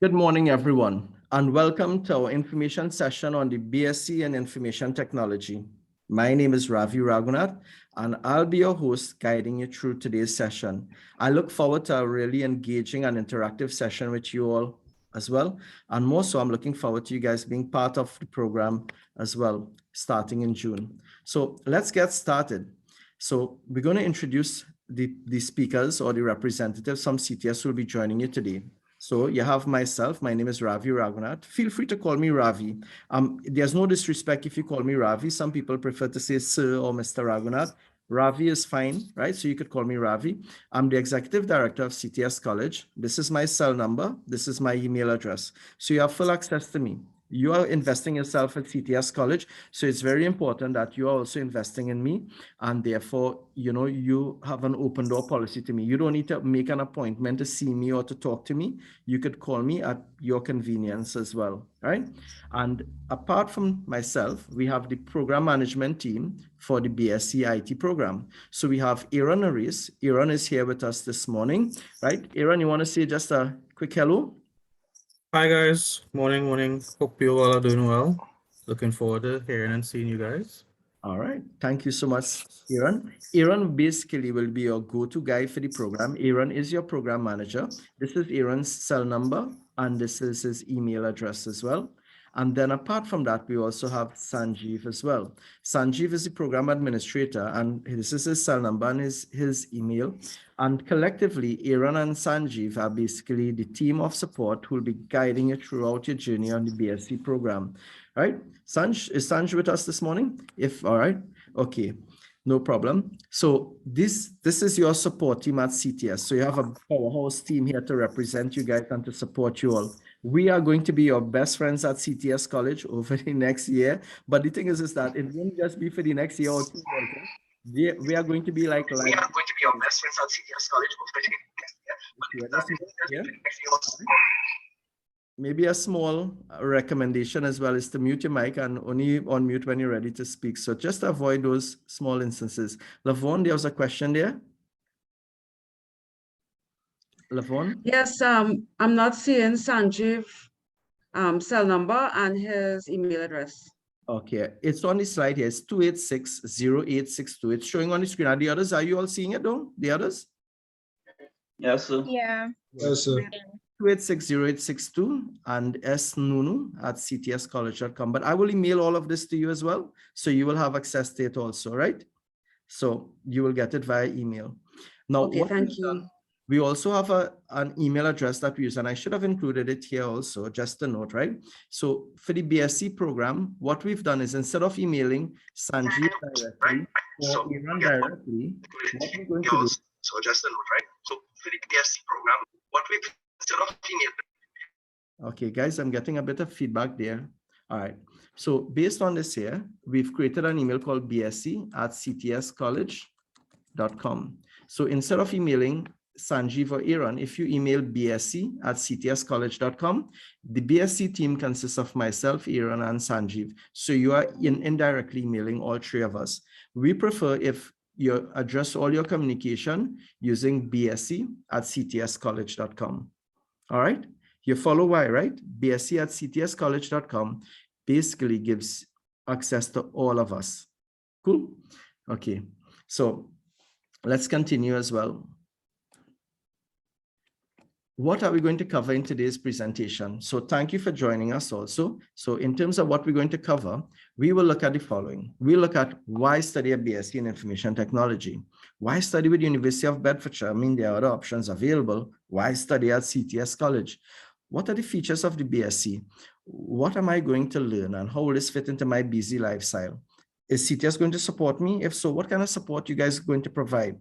Good morning, everyone, and welcome to our information session on the BSc in Information Technology. My name is Ravi Raghunath, and I'll be your host guiding you through today's session. I look forward to a really engaging and interactive session with you all as well. And more so, I'm looking forward to you guys being part of the program as well, starting in June. So let's get started. So we're going to introduce the speakers or the representatives from CTS who will be joining you today. So you have myself, my name is Ravi Raghunath. Feel free to call me Ravi. There's no disrespect if you call me Ravi. Some people prefer to say Sir or Mr. Raghunath. Ravi is fine, right? So you could call me Ravi. I'm the executive director of CTS College. This is my cell number. This is my email address. So you have full access to me. You are investing yourself at CTS College. So it's very important that you are also investing in me. And therefore, you have an open door policy to me. You don't need to make an appointment to see me or to talk to me. You could call me at your convenience as well, right? And apart from myself, we have the program management team for the BSc IT program. So we have Aaron Aris. Aaron is here with us this morning, right? Aaron, you want to say just a quick hello? Hi guys, morning. Hope you all are doing well. Looking forward to hearing and seeing you guys. All right. Thank you so much, Aaron. Aaron basically will be your go-to guy for the program. Aaron is your program manager. This is Aaron's cell number, and this is his email address as well. And then apart from that, we also have Sanjeev as well. Sanjeev is the program administrator, and this is his cell number and his email. And collectively, Aaron and Sanjeev are basically the team of support who will be guiding you throughout your journey on the BSc program, right? Sanj, is Sanj with us this morning? All right, okay, no problem. So this is your support team at CTS. So you have a powerhouse team here to represent you guys and to support you all. We are going to be your best friends at CTS College over the next year. But the thing is that it won't just be for the next year or two. We are going to be like. We are going to be your best friends at CTS College over the next year. Maybe a small recommendation as well is to mute your mic and only unmute when you're ready to speak. So just avoid those small instances. Lavon, there was a question there. Lavon? Yes, I'm not seeing Sanjeev cell number and his email address. Okay, it's on the slide here. It's 286-0862. It's showing on the screen. Are the others, are you all seeing it though? The others? Yes, sir. Yeah. Yes, sir. 286-0862 and snunu@ctscollege.com. But I will email all of this to you as well. So you will have access to it also, right? So you will get it via email. Now, okay, thank you. We also have an email address that we use, and I should have included it here also, just a note, right? So for the BSc program, what we've done is instead of emailing Sanjeev directly or Aaron directly, what we're going to do. So just a note, right? So for the BSc program, what we've instead of emailing. Okay, guys, I'm getting a bit of feedback there. All right. So based on this here, we've created an email called bsc@ctscollege.com. So instead of emailing Sanjeev or Aaron, if you email bsc@ctscollege.com, the BSc team consists of myself, Aaron, and Sanjeev. So you are indirectly emailing all three of us. We prefer if you address all your communication using bsc@ctscollege.com. All right, you follow why, right? bsc@ctscollege.com basically gives access to all of us. Cool. Okay, so let's continue as well. What are we going to cover in today's presentation? So thank you for joining us also. So in terms of what we're going to cover, we will look at the following. We'll look at why study a BSc in Information Technology. Why study with the University of Bedfordshire? I mean, there are other options available. Why study at CTS College? What are the features of the BSc? What am I going to learn and how will this fit into my busy lifestyle? Is CTS going to support me? If so, what kind of support you guys are going to provide?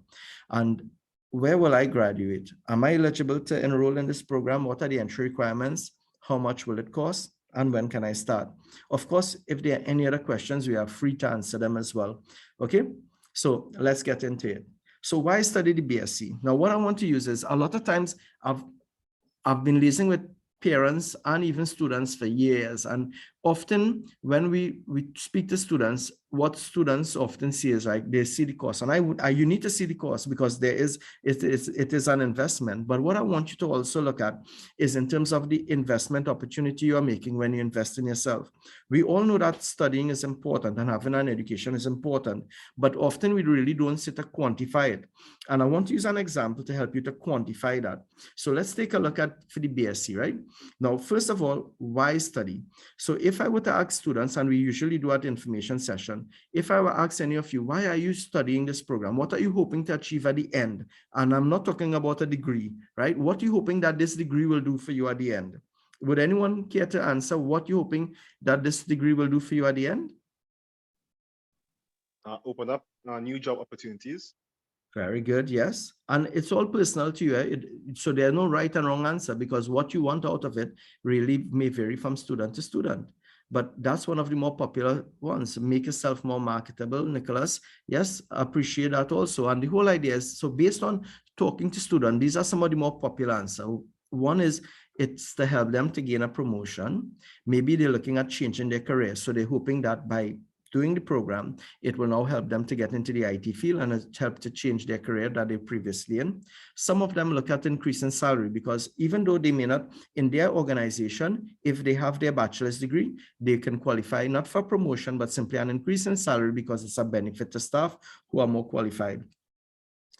And where will I graduate? Am I eligible to enroll in this program? What are the entry requirements? How much will it cost? And when can I start? Of course, if there are any other questions, we are free to answer them as well. Okay, so let's get into it. So why study the BSc? Now, what I want to use is a lot of times I've been liaising with parents and even students for years, and Often when we speak to students, what students often see is like they see the cost, and you need to see the cost because it is an investment. But what I want you to also look at is in terms of the investment opportunity you are making when you invest in yourself. We all know that studying is important and having an education is important, but often we really don't sit to quantify it. And I want to use an example to help you to quantify that. So let's take a look at for the BSc, right? Now, first of all, why study? So if I were to ask students, and we usually do at information session, if I were to ask any of you, why are you studying this program? What are you hoping to achieve at the end? And I'm not talking about a degree, right? What are you hoping that this degree will do for you at the end? Would anyone care to answer what you're hoping that this degree will do for you at the end? Open up new job opportunities. Very good, yes. And it's all personal to you. So there's no right and wrong answer because what you want out of it really may vary from student to student. But that's one of the more popular ones. Make yourself more marketable, Nicholas. Yes, appreciate that also. And the whole idea is, so based on talking to students, these are some of the more popular answers. One is it's to help them to gain a promotion. Maybe they're looking at changing their career. So they're hoping that by doing the program, it will now help them to get into the IT field and help to change their career that they previously in. Some of them look at increasing salary because even though they may not in their organization, if they have their bachelor's degree, they can qualify not for promotion, but simply an increase in salary because it's a benefit to staff who are more qualified.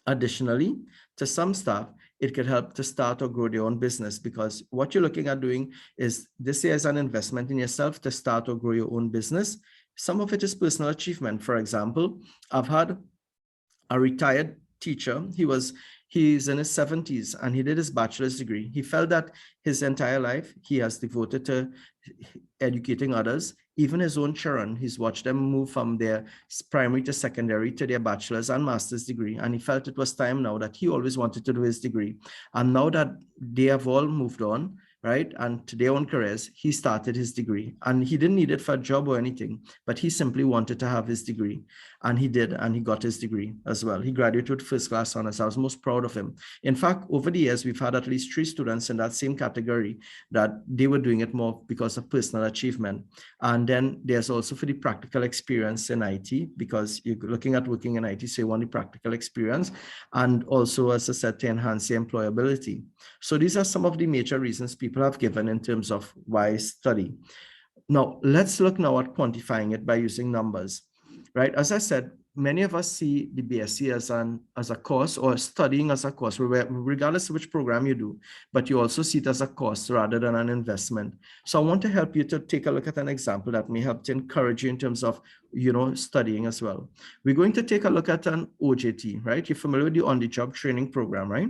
Additionally, to some staff, it could help to start or grow their own business because what you're looking at doing is this year is an investment in yourself to start or grow your own business. Some of it is personal achievement. For example, I've had a retired teacher. He's in his 70s and he did his bachelor's degree. He felt that his entire life he has devoted to educating others, even his own children. He's watched them move from their primary to secondary to their bachelor's and master's degree. And he felt it was time now that he always wanted to do his degree. And now that they have all moved on, right, and to their own careers, he started his degree. And he didn't need it for a job or anything, but he simply wanted to have his degree. And he did, and he got his degree as well. He graduated with first class honors. I was most proud of him. In fact, over the years, we've had at least 3 students in that same category that they were doing it more because of personal achievement. And then there's also for the practical experience in IT, because you're looking at working in IT, so you want the practical experience. And also, as I said, to enhance your employability. So these are some of the major reasons people have given in terms of why study. Now, let's look now at quantifying it by using numbers, right? As I said, many of us see the BSc as a course or studying as a course, regardless of which program you do, but you also see it as a cost rather than an investment. So I want to help you to take a look at an example that may help to encourage you in terms of, studying as well. We're going to take a look at an OJT, right? You're familiar with the on-the-job training program, right?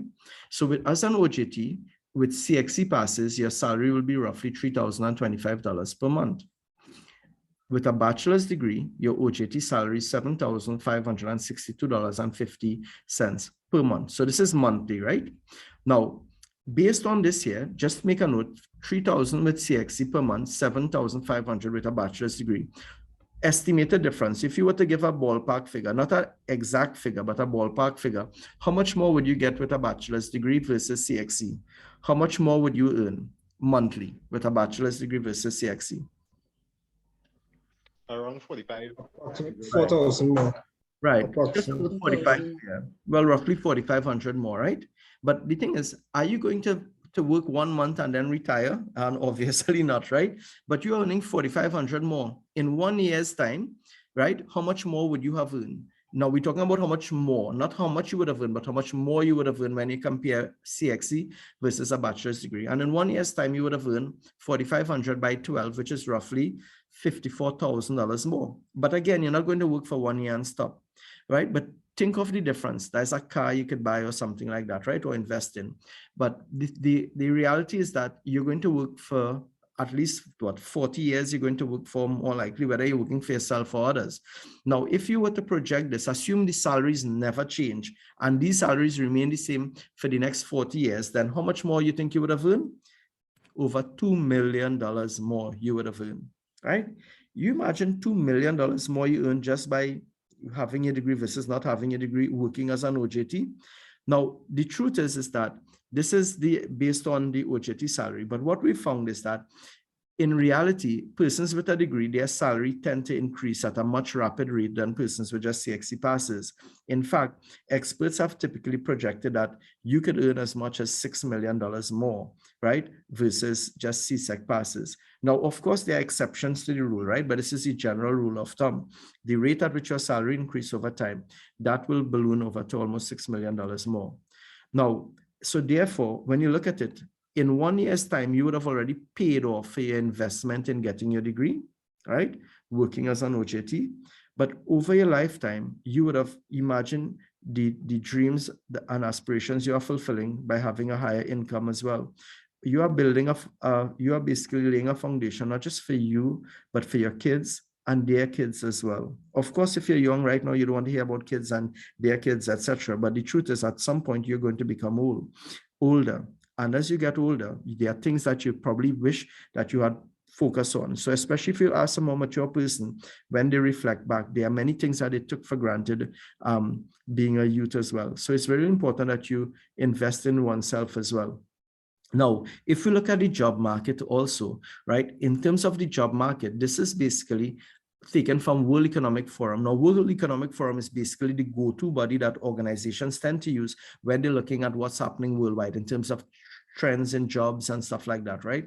So as an OJT, with CXC passes, your salary will be roughly $3,025 per month. With a bachelor's degree, your OJT salary is $7,562.50 per month. So this is monthly, right? Now, based on this here, just make a note, $3,000 with CXC per month, $7,500 with a bachelor's degree. Estimated difference, if you were to give a ballpark figure, not an exact figure, but a ballpark figure, how much more would you get with a bachelor's degree versus CXC? How much more would you earn monthly with a bachelor's degree versus CXC? Around 45. 4,000 more. Right. Just 45. Yeah. Well, roughly 4,500 more, right? But the thing is, are you going to work 1 month and then retire? And obviously not, right? But you're earning 4,500 more in 1 year's time, right? How much more would you have earned? Now we're talking about how much more, not how much you would have earned, but how much more you would have earned when you compare CXC versus a bachelor's degree. And in 1 year's time, you would have earned 4,500 by 12, which is roughly $54,000 more. But again, you're not going to work for 1 year and stop, right? But think of the difference. There's a car you could buy or something like that, right? Or invest in. But the reality is that you're going to work for at least 40 years. You're going to work for more likely, whether you're working for yourself or others. Now, if you were to project this, assume the salaries never change and these salaries remain the same for the next 40 years, then how much more you think you would have earned? Over $2 million more you would have earned, right? You imagine $2 million more you earn just by having a degree versus not having a degree, working as an OJT. Now, the truth is that this is based on the OJT salary. But what we found is that in reality, persons with a degree, their salary tend to increase at a much rapid rate than persons with just CXC passes. In fact, experts have typically projected that you could earn as much as $6 million more, right? Versus just CSEC passes. Now, of course, there are exceptions to the rule, right? But this is the general rule of thumb. The rate at which your salary increase over time, that will balloon over to almost $6 million more. Now, so therefore, when you look at it, in 1 year's time, you would have already paid off for your investment in getting your degree, right? Working as an OJT. But over your lifetime, you would have imagined the dreams and aspirations you are fulfilling by having a higher income as well. You are building you are basically laying a foundation, not just for you, but for your kids and their kids as well. Of course, if you're young right now, you don't want to hear about kids and their kids, etc. But the truth is, at some point, you're going to become older. And as you get older, there are things that you probably wish that you had focused on. So especially if you ask a more mature person, when they reflect back, there are many things that they took for granted being a youth as well. So it's very important that you invest in oneself as well. Now, if we look at the job market also, right, in terms of the job market, this is basically taken from World Economic Forum. Now, World Economic Forum is basically the go-to body that organizations tend to use when they're looking at what's happening worldwide in terms of trends in jobs and stuff like that, right?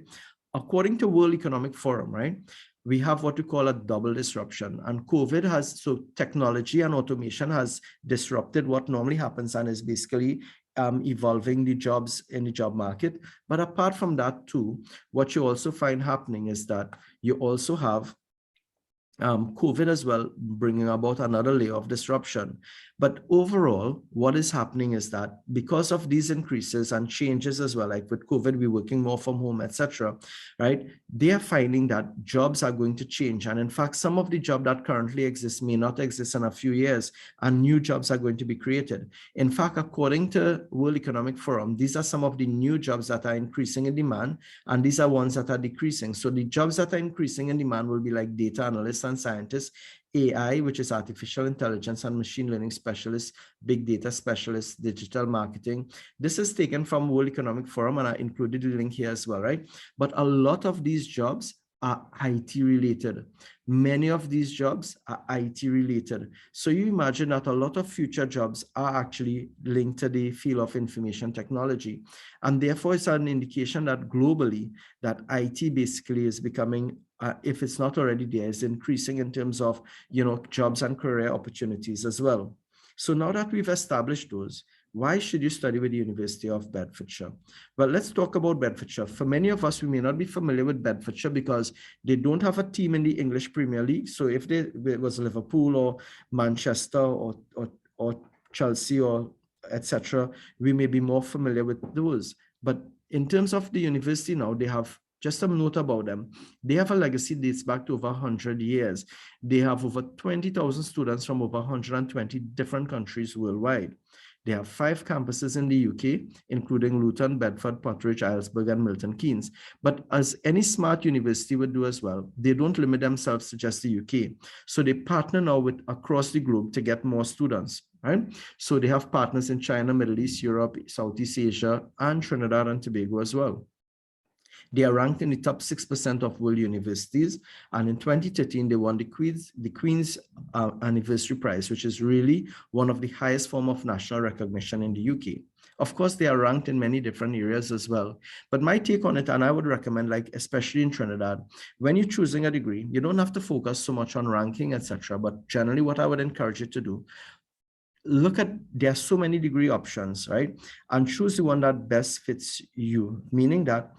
According to World Economic Forum, right, we have what we call a double disruption. And COVID has, so technology and automation has disrupted what normally happens and is basically evolving the jobs in the job market. But apart from that too, what you also find happening is that you also have COVID as well, bringing about another layer of disruption. But overall, what is happening is that because of these increases and changes as well, like with COVID, we're working more from home, etc., right? They are finding that jobs are going to change. And in fact, some of the jobs that currently exist may not exist in a few years, and new jobs are going to be created. In fact, according to World Economic Forum, these are some of the new jobs that are increasing in demand, and these are ones that are decreasing. So the jobs that are increasing in demand will be like data analysts and scientists, AI, which is artificial intelligence and machine learning specialists, big data specialists, digital marketing. This is taken from World Economic Forum, and I included the link here as well, right? But a lot of these jobs are IT related. Many of these jobs are IT related. So you imagine that a lot of future jobs are actually linked to the field of information technology. And therefore it's an indication that globally that IT basically is becoming, if it's not already there, is increasing in terms of, you know, jobs and career opportunities as well. So now that we've established those, why should you study with the University of Bedfordshire? Well, let's talk about Bedfordshire. For many of us, we may not be familiar with Bedfordshire because they don't have a team in the English Premier League. So if it was Liverpool or Manchester or Chelsea or etc., we may be more familiar with those. But in terms of the university now, they have just some note about them. They have a legacy that dates back to over 100 years. They have over 20,000 students from over 120 different countries worldwide. They have 5 campuses in the UK, including Luton, Bedford, Potteridge, Aylesbury, and Milton Keynes. But as any smart university would do as well, they don't limit themselves to just the UK. So they partner now with across the globe to get more students, right? So they have partners in China, Middle East, Europe, Southeast Asia, and Trinidad and Tobago as well. They are ranked in the top 6% of world universities. And in 2013, they won the Queen's Anniversary Prize, which is really one of the highest form of national recognition in the UK. Of course, they are ranked in many different areas as well. But my take on it, and I would recommend, like, especially in Trinidad, when you're choosing a degree, you don't have to focus so much on ranking, etc. But generally, what I would encourage you to do, look at, there are so many degree options, right? And choose the one that best fits you, meaning that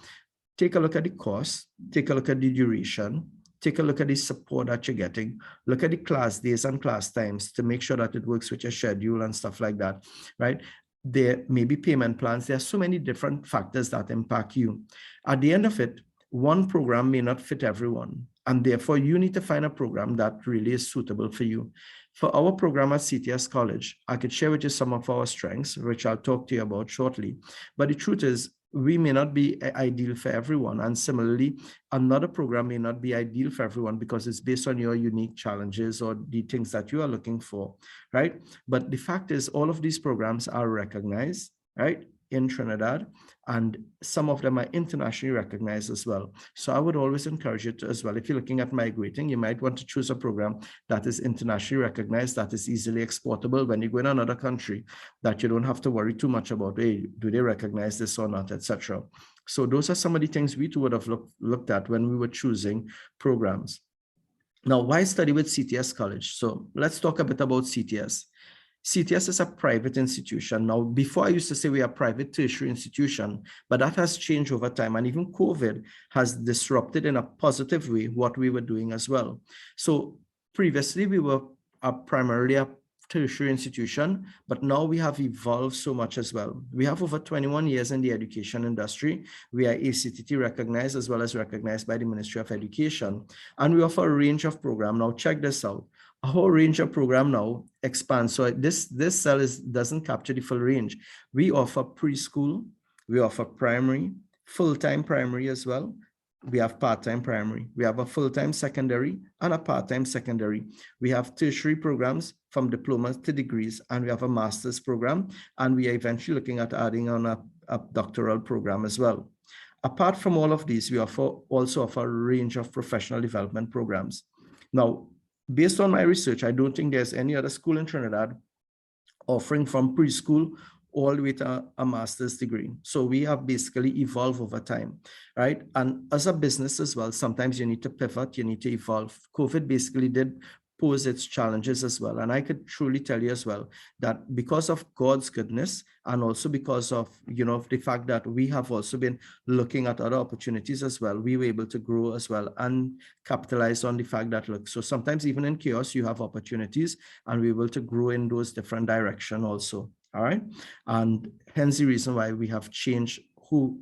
take a look at the cost, take a look at the duration, take a look at the support that you're getting, look at the class days and class times to make sure that it works with your schedule and stuff like that, right? There may be payment plans. There are so many different factors that impact you. At the end of it, one program may not fit everyone. And therefore, you need to find a program that really is suitable for you. For our program at CTS College, I could share with you some of our strengths, which I'll talk to you about shortly. But the truth is, we may not be ideal for everyone. And similarly, another program may not be ideal for everyone because it's based on your unique challenges or the things that you are looking for, right? But the fact is, all of these programs are recognized, right, in Trinidad, and some of them are internationally recognized as well. So I would always encourage you to as well, if you're looking at migrating, you might want to choose a program that is internationally recognized, that is easily exportable when you go in another country, that you don't have to worry too much about, hey, do they recognize this or not, etc. So those are some of the things we too would have looked at when we were choosing programs. Now, why study with CTS College? So let's talk a bit about CTS. CTS is a private institution. Now, before I used to say we are a private tertiary institution, but that has changed over time. And even COVID has disrupted in a positive way what we were doing as well. So previously we were primarily a tertiary institution, but now we have evolved so much as well. We have over 21 years in the education industry. We are ACTT recognized as well as recognized by the Ministry of Education. And we offer a range of programs. Now check this out. A whole range of program now expands. So this cell doesn't capture the full range. We offer preschool, we offer primary, full-time primary as well. We have part-time primary. We have a full-time secondary and a part-time secondary. We have tertiary programs from diplomas to degrees, and we have a master's program, and we are eventually looking at adding on a doctoral program as well. Apart from all of these, we also offer a range of professional development programs. Now, based on my research, I don't think there's any other school in Trinidad offering from preschool all the way to a master's degree. So we have basically evolved over time, right? And as a business as well, sometimes you need to pivot, you need to evolve. COVID basically did pose its challenges as well. And I could truly tell you as well that because of God's goodness, and also because of, the fact that we have also been looking at other opportunities as well, we were able to grow as well and capitalize on the fact that, look, so sometimes even in chaos, you have opportunities, and we're able to grow in those different directions also. All right. And hence the reason why we have changed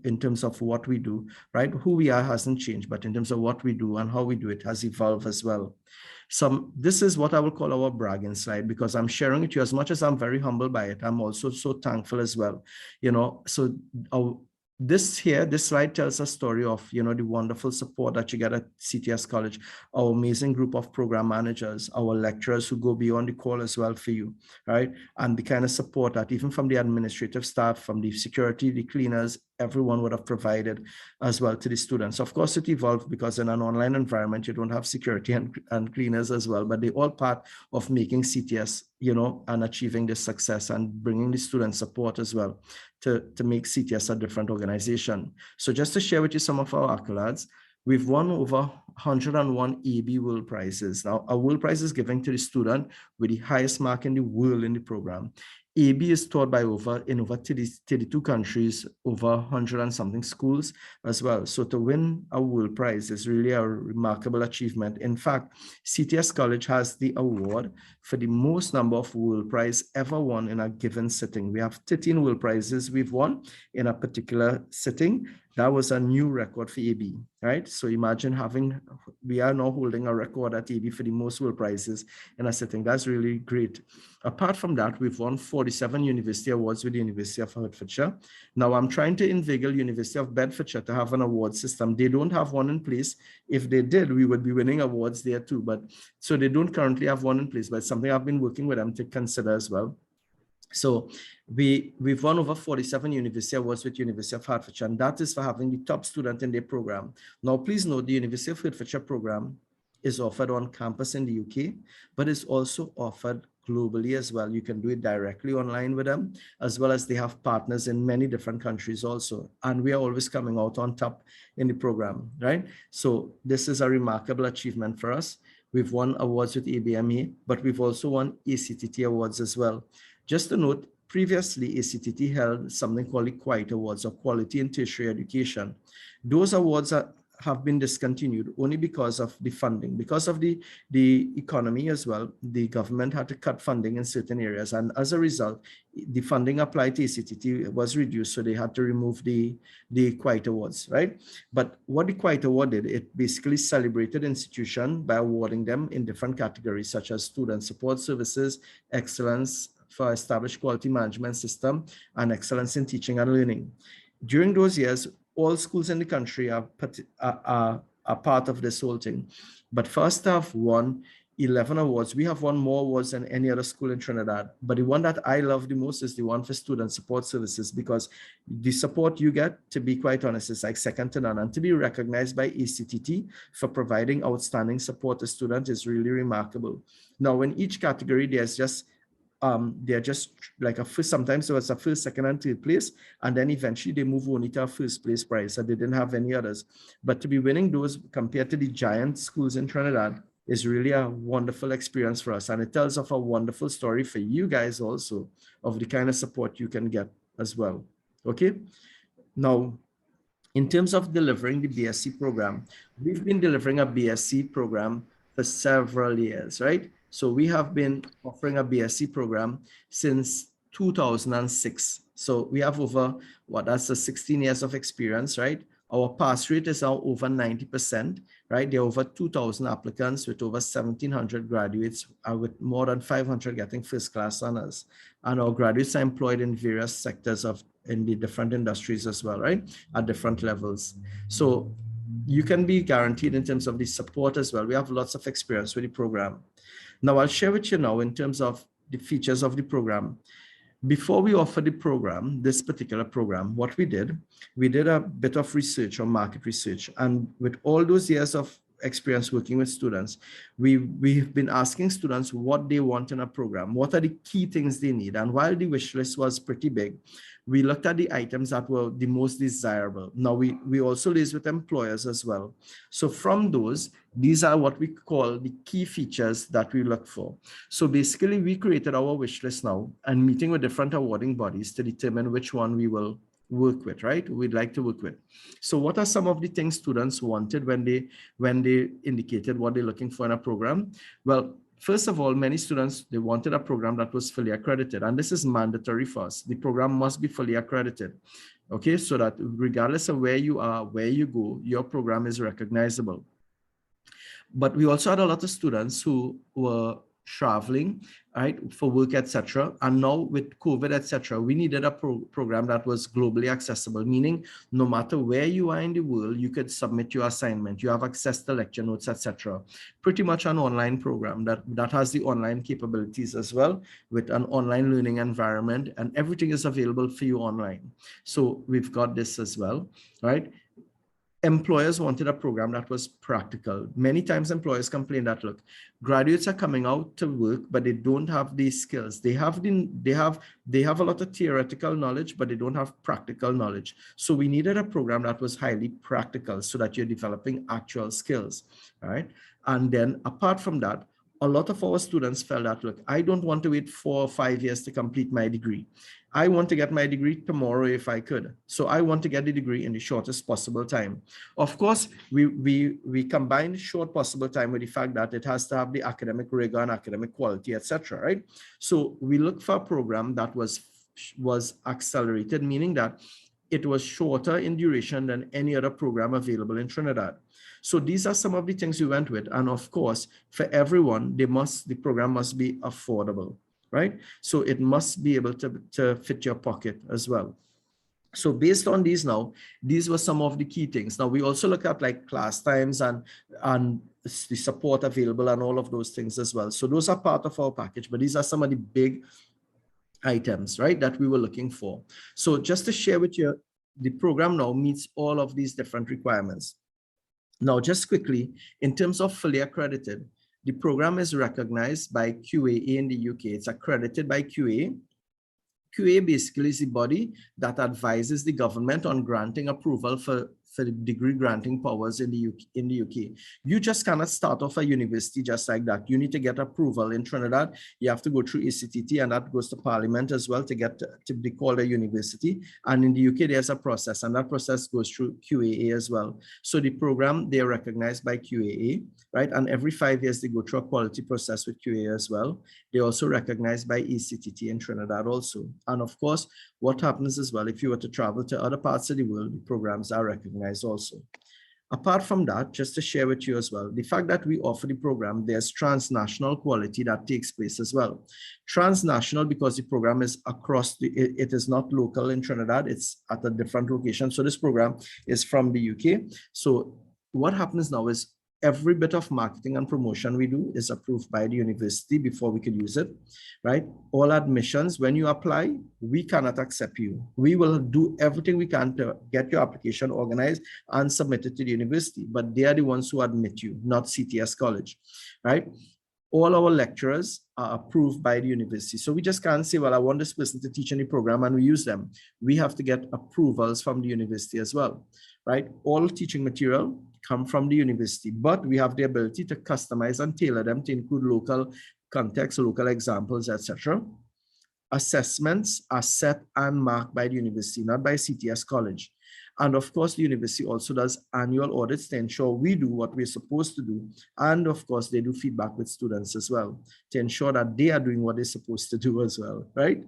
in terms of what we do, right? Who we are hasn't changed, but in terms of what we do and how we do it has evolved as well. This is what I will call our bragging slide, because I'm sharing it with you. As much as I'm very humbled by it, I'm also so thankful as well. So this slide tells a story of, the wonderful support that you get at CTS College, our amazing group of program managers, our lecturers who go beyond the call as well for you, right? And the kind of support that even from the administrative staff, from the security, the cleaners, everyone would have provided as well to the students. Of course, it evolved because in an online environment, you don't have security and cleaners as well, but they all part of making CTS, and achieving this success and bringing the student support as well to make CTS a different organization. So just to share with you some of our accolades, we've won over 101 AB World Prizes. Now, a World Prize is given to the student with the highest mark in the world in the program. AB is taught by in over 32 countries, over 100 and something schools as well. So to win a World Prize is really a remarkable achievement. In fact, CTS College has the award for the most number of World Prize ever won in a given sitting. We have 13 World Prizes we've won in a particular sitting. That was a new record for AB, right? So imagine we are now holding a record at AB for the most World Prizes in a sitting. That's really great. Apart from that, we've won 47 university awards with the University of Bedfordshire. Now I'm trying to inveigle University of Bedfordshire to have an award system. They don't have one in place. If they did, we would be winning awards there too. But so they don't currently have one in place, but it's something I've been working with them to consider as well. So we've won over 47 university awards with University of Hertfordshire, and that is for having the top student in their program. Now, please note the University of Hertfordshire program is offered on campus in the UK, but it's also offered globally as well. You can do it directly online with them, as well as they have partners in many different countries also. And we are always coming out on top in the program, right? So this is a remarkable achievement for us. We've won awards with ABMA, but we've also won ACTT awards as well. Just to note, previously ACTT held something called the Quality Awards, or Quality in Tertiary Education. Those awards have been discontinued only because of the funding. Because of the economy as well, the government had to cut funding in certain areas, and as a result, the funding applied to ACTT was reduced, so they had to remove the Quality Awards, right? But what the Quality Award did, it basically celebrated institutions by awarding them in different categories, such as student support services, excellence for established quality management system, and excellence in teaching and learning. During those years, all schools in the country are part of this whole thing. But first to have won 11 awards. We have won more awards than any other school in Trinidad. But the one that I love the most is the one for student support services, because the support you get, to be quite honest, is like second to none. And to be recognized by ACTT for providing outstanding support to students is really remarkable. Now, in each category, there's just they're just like a first, sometimes it was a first, second, and third place, and then eventually they move only to a first place prize, so they didn't have any others. But to be winning those compared to the giant schools in Trinidad is really a wonderful experience for us, and it tells of a wonderful story for you guys also of the kind of support you can get as well. Okay, now in terms of delivering the BSc program, we've been delivering a BSc program for several years, right? So we have been offering a BSc program since 2006. So we have over, that's 16 years of experience, right? Our pass rate is now over 90%, right? There are over 2,000 applicants with over 1,700 graduates, with more than 500 getting first class honors. And our graduates are employed in various sectors in the different industries as well, right? At different levels. So you can be guaranteed in terms of the support as well. We have lots of experience with the program. Now, I'll share with you now in terms of the features of the program. Before we offer the program, this particular program, what we did a bit of research or market research. And with all those years of experience working with students, we've been asking students what they want in a program, what are the key things they need. And while the wish list was pretty big, we looked at the items that were the most desirable. Now, we also liaise with employers as well. So from those, these are what we call the key features that we look for. So basically, we created our wish list now and meeting with different awarding bodies to determine which one we will work with, right? We'd like to work with. So what are some of the things students wanted when they indicated what they're looking for in a program? Well, first of all, many students, they wanted a program that was fully accredited, and this is mandatory for us. The program must be fully accredited, okay? So that regardless of where you are, where you go, your program is recognizable. But we also had a lot of students who were traveling, right, for work, etc. And now with COVID, etc., we needed a program that was globally accessible, meaning no matter where you are in the world, you could submit your assignment. You have access to lecture notes, etc. Pretty much an online program that has the online capabilities as well, with an online learning environment, and everything is available for you online. So we've got this as well, right? Employers wanted a program that was practical. Many times employers complain that, look, graduates are coming out to work, but they don't have these skills. They have a lot of theoretical knowledge, but they don't have practical knowledge. So we needed a program that was highly practical so that you're developing actual skills, all right? And then apart from that, a lot of our students felt that, look, I don't want to wait 4 or 5 years to complete my degree. I want to get my degree tomorrow if I could. So I want to get the degree in the shortest possible time. Of course, we combine short possible time with the fact that it has to have the academic rigor and academic quality, etc., right? So we look for a program that was accelerated, meaning that it was shorter in duration than any other program available in Trinidad. So these are some of the things we went with. And of course, for everyone, the program must be affordable, right? So it must be able to fit your pocket as well. So based on these now, these were some of the key things. Now we also look at like class times and the support available and all of those things as well. So those are part of our package, but these are some of the big items, right, that we were looking for. So just to share with you, the program now meets all of these different requirements. Now, just quickly, in terms of fully accredited, the program is recognized by QAA in the UK. It's accredited by QAA. QAA basically is the body that advises the government on granting approval for the degree granting powers in the UK. You just cannot start off a university just like that. You need to get approval. In Trinidad, you have to go through ACTT, and that goes to Parliament as well to get to be called a university. And in the UK, there's a process, and that process goes through QAA as well. So the program, they are recognized by QAA, right? And every 5 years, they go through a quality process with QAA as well. They're also recognized by ACTT in Trinidad also. And of course, what happens as well, if you were to travel to other parts of the world, the programs are recognized also. Apart from that, just to share with you as well, the fact that we offer the program, there's transnational quality that takes place as well. Transnational because the program is across it is not local in Trinidad, it's at a different location. So this program is from the UK. So what happens now is every bit of marketing and promotion we do is approved by the university before we could use it, right? All admissions, when you apply, we cannot accept you. We will do everything we can to get your application organized and submitted to the university, but they are the ones who admit you, not CTS College, right? All our lecturers are approved by the university. So we just can't say, well, I want this person to teach any program and we use them. We have to get approvals from the university as well, right? All teaching material come from the university, but we have the ability to customize and tailor them to include local context, local examples, etc. Assessments are set and marked by the university, not by CTS College. And of course, the university also does annual audits to ensure we do what we're supposed to do. And of course, they do feedback with students as well to ensure that they are doing what they're supposed to do as well, right?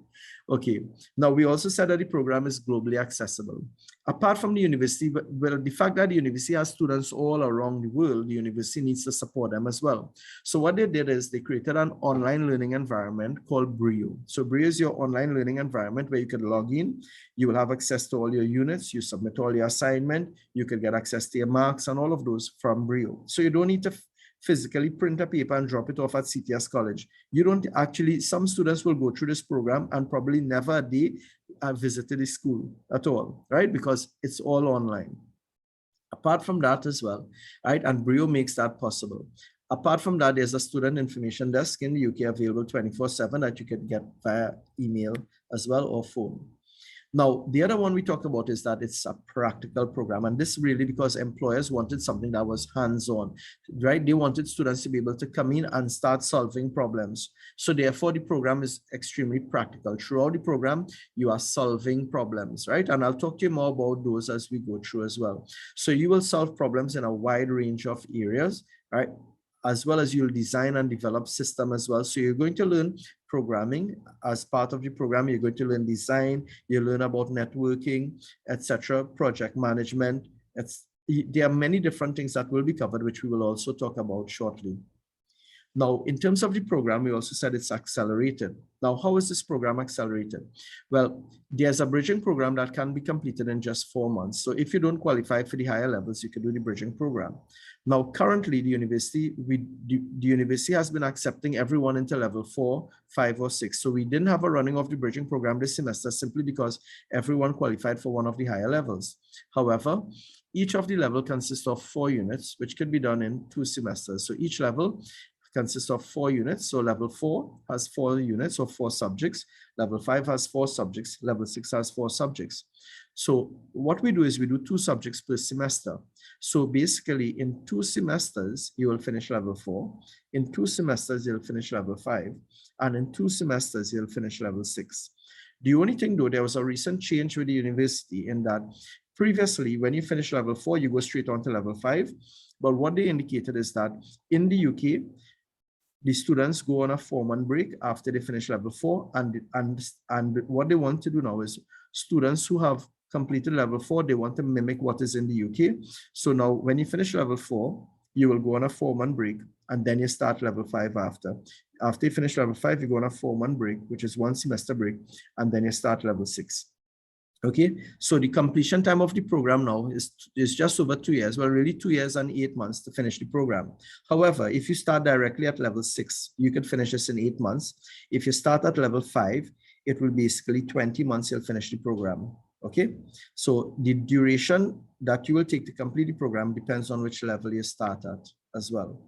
Okay, now we also said that the program is globally accessible. Apart from the university, well, the fact that the university has students all around the world, the university needs to support them as well. So what they did is they created an online learning environment called Brio. So Brio is your online learning environment where you can log in, you will have access to all your units, you submit all your assignment, you can get access to your marks and all of those from Brio. So you don't need to physically print a paper and drop it off at CTS College. You don't actually, some students will go through this program and probably never a day visited the school at all, right? Because it's all online. Apart from that as well, right? And Brio makes that possible. Apart from that, there's a student information desk in the UK available 24/7 that you can get via email as well or phone. Now, the other one we talked about is that it's a practical program. And this really because employers wanted something that was hands-on, right? They wanted students to be able to come in and start solving problems. So therefore, the program is extremely practical. Throughout the program, you are solving problems, right? And I'll talk to you more about those as we go through as well. So you will solve problems in a wide range of areas, right? As well as you'll design and develop system as well. So you're going to learn programming as part of the program. You're going to learn design, you learn about networking, etc., project management. There are many different things that will be covered, which we will also talk about shortly. Now, in terms of the program, we also said it's accelerated. Now, how is this program accelerated? Well, there's a bridging program that can be completed in just 4 months. So if you don't qualify for the higher levels, you can do the bridging program. Now, currently, the university has been accepting everyone into level 4, 5, or 6. So we didn't have a running of the bridging program this semester simply because everyone qualified for one of the higher levels. However, each of the level consists of 4 units, which can be done in 2 semesters. So each level consists of 4 units. So level 4 has 4 units or 4 subjects. Level 5 has 4 subjects. Level 6 has 4 subjects. So what we do is we do 2 subjects per semester. So basically in 2 semesters, you will finish level 4. In 2 semesters, you'll finish level 5. And in 2 semesters, you'll finish level 6. The only thing though, there was a recent change with the university in that previously, when you finish level 4, you go straight on to level 5. But what they indicated is that in the UK, the students go on a 4-month break after they finish level 4. And what they want to do now is students who have completed level 4, they want to mimic what is in the UK. So now when you finish level 4, you will go on a 4-month break and then you start level 5 after. After you finish level 5, you go on a 4-month break, which is 1 semester break, and then you start level 6. Okay, so the completion time of the program now is just over 2 years. Well, really 2 years and 8 months to finish the program. However, if you start directly at level 6, you can finish this in 8 months. If you start at level 5, it will basically 20 months you'll finish the program. Okay, so the duration that you will take to complete the program depends on which level you start at as well.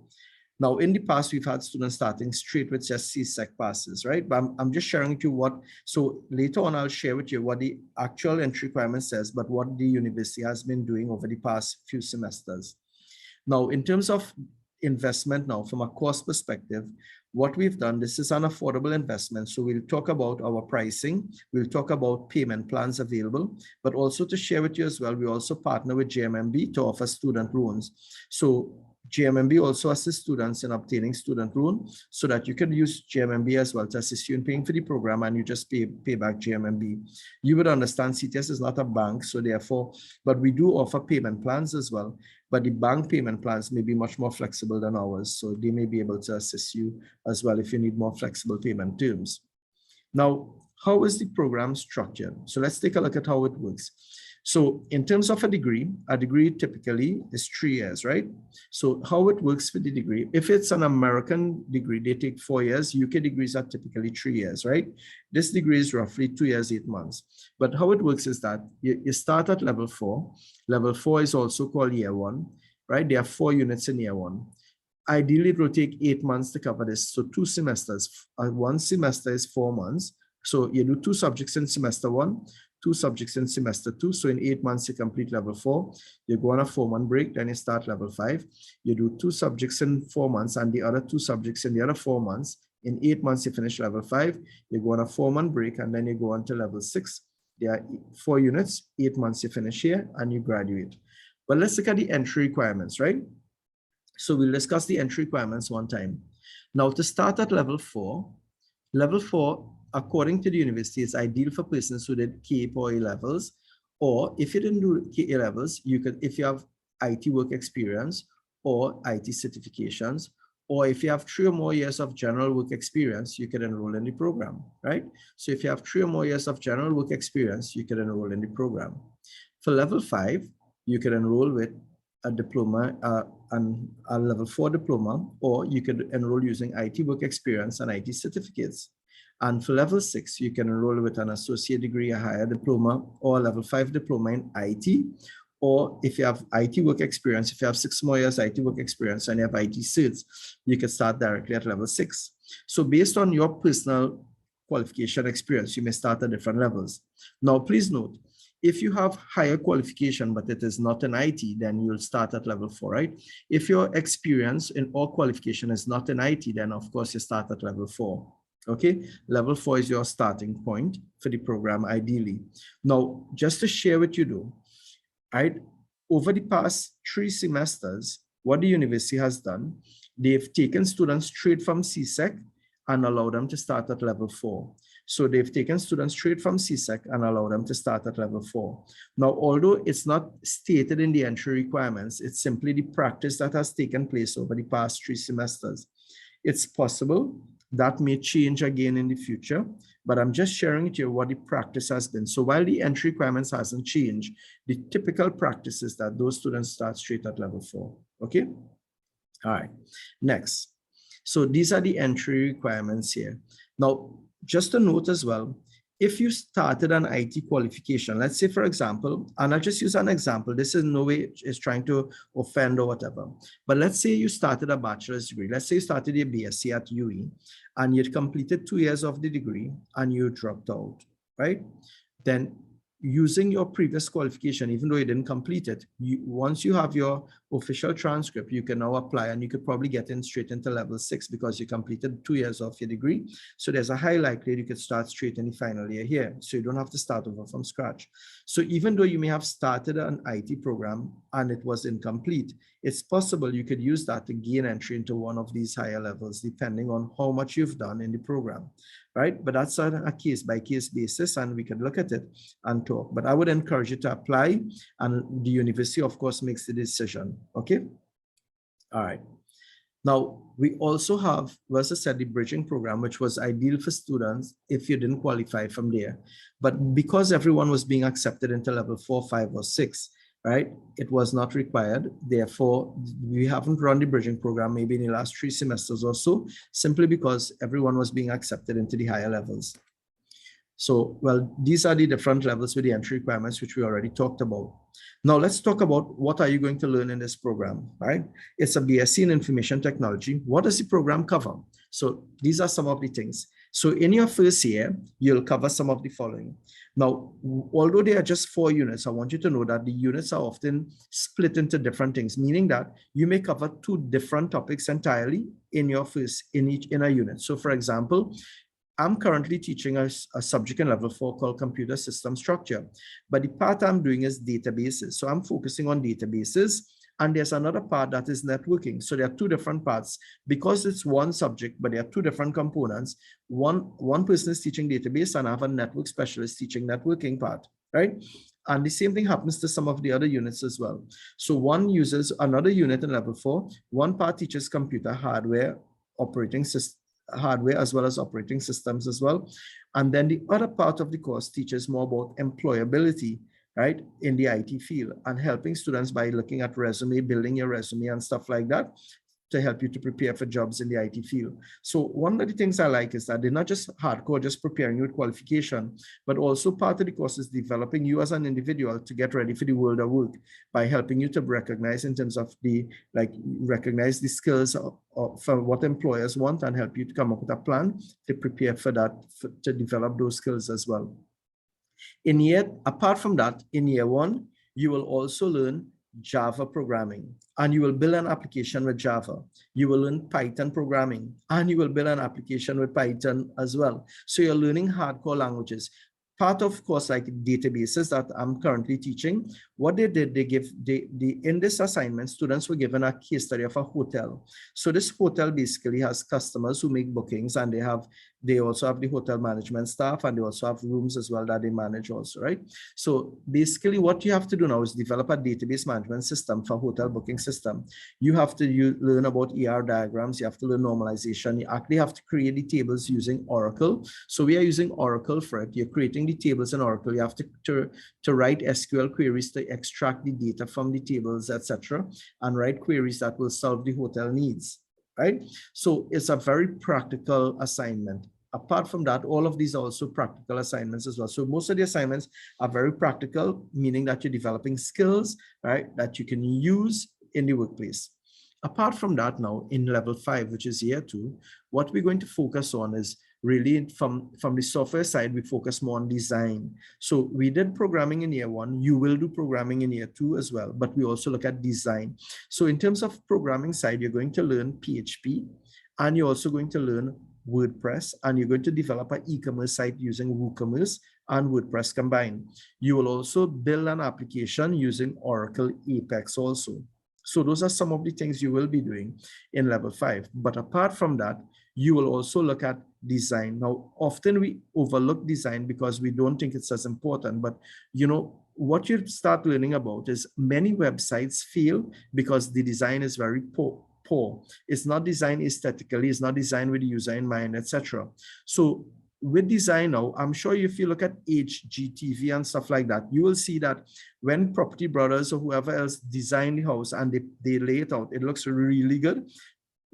Now, in the past, we've had students starting straight with just CSEC passes, right? But I'm just sharing with you what, so later on, I'll share with you what the actual entry requirement says, but what the university has been doing over the past few semesters. Now, in terms of investment now, from a cost perspective, what we've done, this is an affordable investment. So we'll talk about our pricing, we'll talk about payment plans available, but also to share with you as well, we also partner with JMMB to offer student loans. So JMMB also assists students in obtaining student loan so that you can use JMMB as well to assist you in paying for the program and you just pay back JMMB. You would understand CTS is not a bank, so therefore, but we do offer payment plans as well. But the bank payment plans may be much more flexible than ours. So they may be able to assist you as well if you need more flexible payment terms. Now, how is the program structured? So let's take a look at how it works. So in terms of a degree typically is 3 years, right? So how it works for the degree, if it's an American degree, they take 4 years. UK degrees are typically 3 years, right? This degree is roughly 2 years, 8 months. But how it works is that you start at level 4. Level 4 is also called year 1, right? There are 4 units in year 1. Ideally, it will take 8 months to cover this. So 2 semesters, 1 semester is 4 months. So you do 2 subjects in semester 1, 2 subjects in semester 2. So in 8 months, you complete level 4. You go on a 4-month break, then you start level 5. You do 2 subjects in 4 months and the other 2 subjects in the other 4 months. In 8 months, you finish level 5. You go on a 4-month break and then you go on to level 6. There are 4 units, 8 months you finish here and you graduate. But let's look at the entry requirements, right? So we'll discuss the entry requirements one time. Now to start at level 4, according to the university, is ideal for persons who did KAPE or A levels, or if you didn't do A levels, you could, if you have IT work experience or IT certifications, or if you have 3 or more years of general work experience, you can enroll in the program, right? So if you have 3 or more years of general work experience, you can enroll in the program. For level 5, you can enroll with a diploma and a level 4 diploma, or you could enroll using IT work experience and IT certificates. And for level 6, you can enroll with an associate degree, a higher diploma, or a level 5 diploma in IT. Or if you have IT work experience, if you have 6 more years IT work experience and you have IT certs, you can start directly at level 6. So based on your personal qualification experience, you may start at different levels. Now, please note, if you have higher qualification, but it is not in IT, then you'll start at level 4, right? If your experience in or qualification is not in IT, then of course you start at level 4. Okay, level 4 is your starting point for the program, ideally. Now, just to share with you though, right, over the past 3 semesters, what the university has done, they've taken students straight from CSEC and allowed them to start at level 4. So they've taken students straight from CSEC and allowed them to start at level 4. Now, although it's not stated in the entry requirements, it's simply the practice that has taken place over the past 3 semesters. It's possible that may change again in the future, but I'm just sharing with you what the practice has been. So while the entry requirements hasn't changed, the typical practice is that those students start straight at level 4, okay? All right, next. So these are the entry requirements here. Now, just a note as well, if you started an IT qualification, let's say for example, and I'll just use an example, this is no way is trying to offend or whatever, but let's say you started a bachelor's degree, let's say you started a BSc at UE and you'd completed 2 years of the degree and you dropped out, right? Then using your previous qualification, even though you didn't complete it, once you have your official transcript, you can now apply and you could probably get in straight into level 6 because you completed 2 years of your degree. So there's a high likelihood you could start straight in the final year here. So you don't have to start over from scratch. So even though you may have started an IT program and it was incomplete, it's possible you could use that to gain entry into one of these higher levels, depending on how much you've done in the program, right? But that's a case by case basis and we can look at it and talk. But I would encourage you to apply and the university, of course, makes the decision, okay? All right. Now, we also have, as I said, the bridging program, which was ideal for students if you didn't qualify from there. But because everyone was being accepted into level 4, 5, or 6, right, it was not required. Therefore, we haven't run the bridging program maybe in the last 3 semesters or so, simply because everyone was being accepted into the higher levels. So, well, these are the different levels with the entry requirements, which we already talked about. Now, let's talk about what are you going to learn in this program, right? It's a BSc in Information Technology. What does the program cover? So these are some of the things. So in your first year, you'll cover some of the following. Now, although they are just 4 units, I want you to know that the units are often split into different things, meaning that you may cover 2 different topics entirely in your in a unit. So for example, I'm currently teaching a subject in level 4 called computer system structure, but the part I'm doing is databases. So I'm focusing on databases, and there's another part that is networking. So there are 2 different parts because it's one subject, but there are 2 different components. One person is teaching database and I have a network specialist teaching networking part, right? And the same thing happens to some of the other units as well. So one uses another unit in level 4. One part teaches computer hardware, operating system, hardware as well as operating systems as well. And then the other part of the course teaches more about employability right, in the IT field, and helping students by looking at resume, building your resume and stuff like that to help you to prepare for jobs in the IT field. So one of the things I like is that they're not just hardcore, just preparing you with qualification, but also part of the course is developing you as an individual to get ready for the world of work by helping you to recognize in terms of the, recognize the skills for what employers want and help you to come up with a plan to prepare for that, to develop those skills as well. Apart from that, in year one, you will also learn Java programming, and you will build an application with Java. You will learn Python programming, and you will build an application with Python as well. So you're learning hardcore languages. Part of course, like databases that I'm currently teaching, what they did, in this assignment, students were given a case study of a hotel. So this hotel basically has customers who make bookings, and they also have the hotel management staff, and they also have rooms as well that they manage also, right? So basically what you have to do now is develop a database management system for hotel booking system. You have to learn about ER diagrams, you have to learn normalization, you actually have to create the tables using Oracle. So we are using Oracle for it. You're creating the tables in Oracle. You have to write SQL queries to extract the data from the tables, etc., and write queries that will solve the hotel needs, right? So it's a very practical assignment. Apart from that, all of these are also practical assignments as well. So most of the assignments are very practical, meaning that you're developing skills, right, that you can use in the workplace. Apart from that, now in level 5, which is year 2, what we're going to focus on is really from the software side, we focus more on design. So we did programming in year 1, you will do programming in year 2 as well, but we also look at design. So in terms of programming side, you're going to learn PHP, and you're also going to learn WordPress, and you're going to develop an e-commerce site using WooCommerce and WordPress combined. You will also build an application using Oracle Apex also. So those are some of the things you will be doing in level 5. But apart from that, you will also look at design. Now, often we overlook design because we don't think it's as important, but you know, what you start learning about is many websites fail because the design is very poor. It's not designed aesthetically, it's not designed with the user in mind, etc. So with design now, I'm sure if you look at HGTV and stuff like that, you will see that when Property Brothers or whoever else design the house and they lay it out, it looks really good.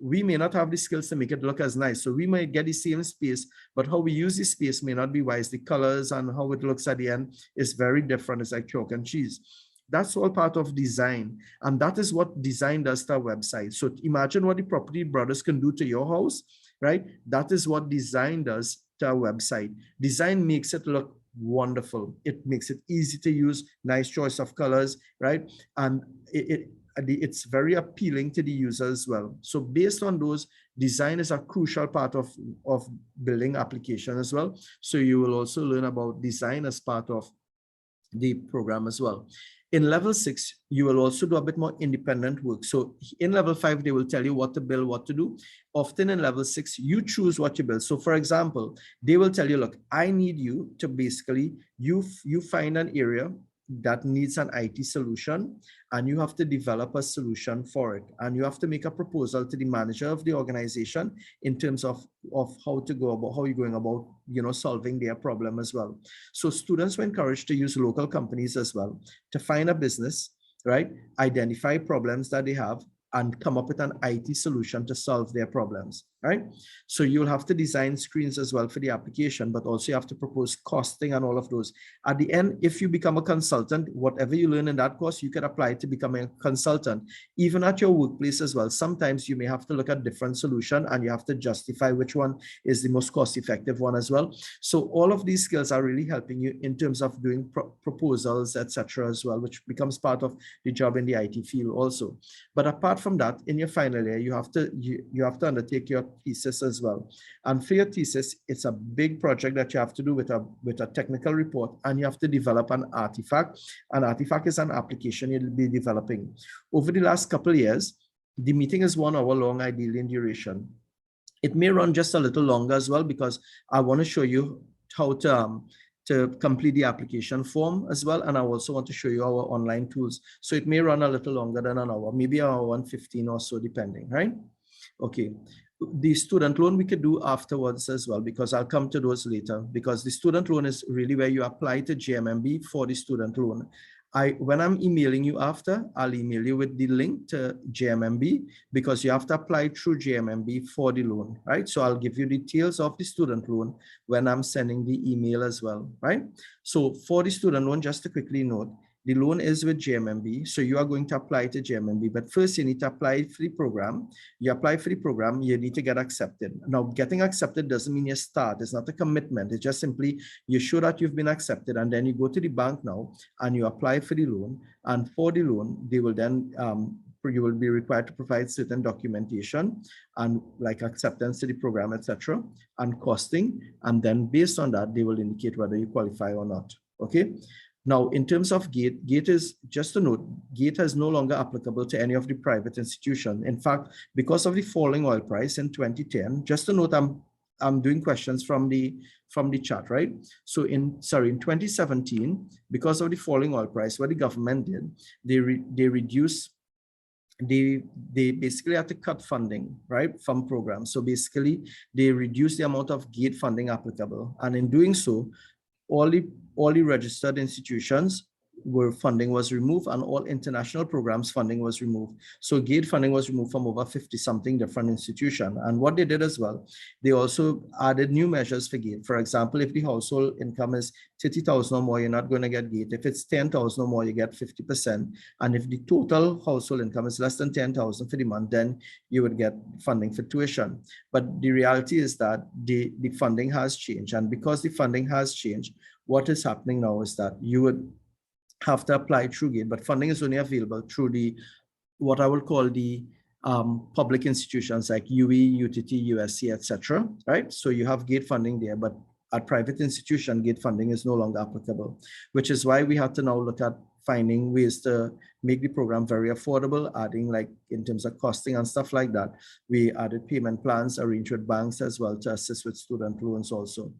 We may not have the skills to make it look as nice. So we might get the same space, but how we use the space may not be wise. The colors and how it looks at the end is very different. It's like chalk and cheese. That's all part of design. And that is what design does to a website. So imagine what the Property Brothers can do to your house, right? That is what design does to a website. Design makes it look wonderful. It makes it easy to use, nice choice of colors, right? And it's very appealing to the user as well. So based on those, design is a crucial part of building application as well. So you will also learn about design as part of the program as well. In level 6, you will also do a bit more independent work. So in level 5, they will tell you what to build, what to do. Often in level 6, you choose what you build. So for example, they will tell you, look, I need you to basically, you find an area that needs an IT solution, and you have to develop a solution for it. And you have to make a proposal to the manager of the organization in terms of how to go about, how you're going about, you know, solving their problem as well. So students were encouraged to use local companies as well to find a business, right? Identify problems that they have and come up with an IT solution to solve their problems, right? So you'll have to design screens as well for the application, but also you have to propose costing and all of those. At the end, if you become a consultant, whatever you learn in that course, you can apply to become a consultant. Even at your workplace as well, sometimes you may have to look at different solutions and you have to justify which one is the most cost-effective one as well. So all of these skills are really helping you in terms of doing proposals, etc. as well, which becomes part of the job in the IT field also. But apart from that, in your final year, you have to undertake your thesis as well. And for your thesis, it's a big project that you have to do with a technical report, and you have to develop an artifact. An artifact is an application you'll be developing. Over the last couple of years, the meeting is 1 hour long, ideally in duration. It may run just a little longer as well, because I want to show you how to complete the application form as well. And I also want to show you our online tools. So it may run a little longer than an hour, maybe an hour and 15 or so, depending, right? Okay. the student loan we could do afterwards as well, because I'll come to those later, because the student loan is really where you apply to JMMB for the student loan. When I'm emailing you after, I'll email you with the link to JMMB, because you have to apply through JMMB for the loan, right? So I'll give you details of the student loan when I'm sending the email as well, right? So for the student loan, just to quickly note, the loan is with JMMB, so you are going to apply to JMMB, but first you need to apply for the program. You apply for the program, you need to get accepted. Now, getting accepted doesn't mean you start. It's not a commitment. It's just simply you show that you've been accepted, and then you go to the bank now and you apply for the loan. And for the loan, they will then you will be required to provide certain documentation and like acceptance to the program, etc., and costing. And then based on that, they will indicate whether you qualify or not. Okay. Now, in terms of GATE, GATE is, just a note, GATE is no longer applicable to any of the private institutions. In fact, because of the falling oil price in 2010, just a note, I'm doing questions from the chat, right? So in 2017, because of the falling oil price, what the government did, they reduced, they basically had to cut funding, right, from programs. So basically, they reduced the amount of GATE funding applicable. And in doing so, all the registered institutions where funding was removed, and all international programs funding was removed. So GATE funding was removed from over 50 something different institutions. And what they did as well, they also added new measures for GATE. For example, if the household income is 30,000 or more, you're not going to get GATE. If it's 10,000 or more, you get 50%. And if the total household income is less than 10,000 for the month, then you would get funding for tuition. But the reality is that the funding has changed. And because the funding has changed, what is happening now is that you would have to apply through GATE, but funding is only available through the, what I would call the public institutions like UE, UTT, USC, etc. Right? So you have GATE funding there, but at private institution, GATE funding is no longer applicable, which is why we have to now look at finding ways to make the program very affordable, adding like in terms of costing and stuff like that. We added payment plans arranged with banks as well to assist with student loans also.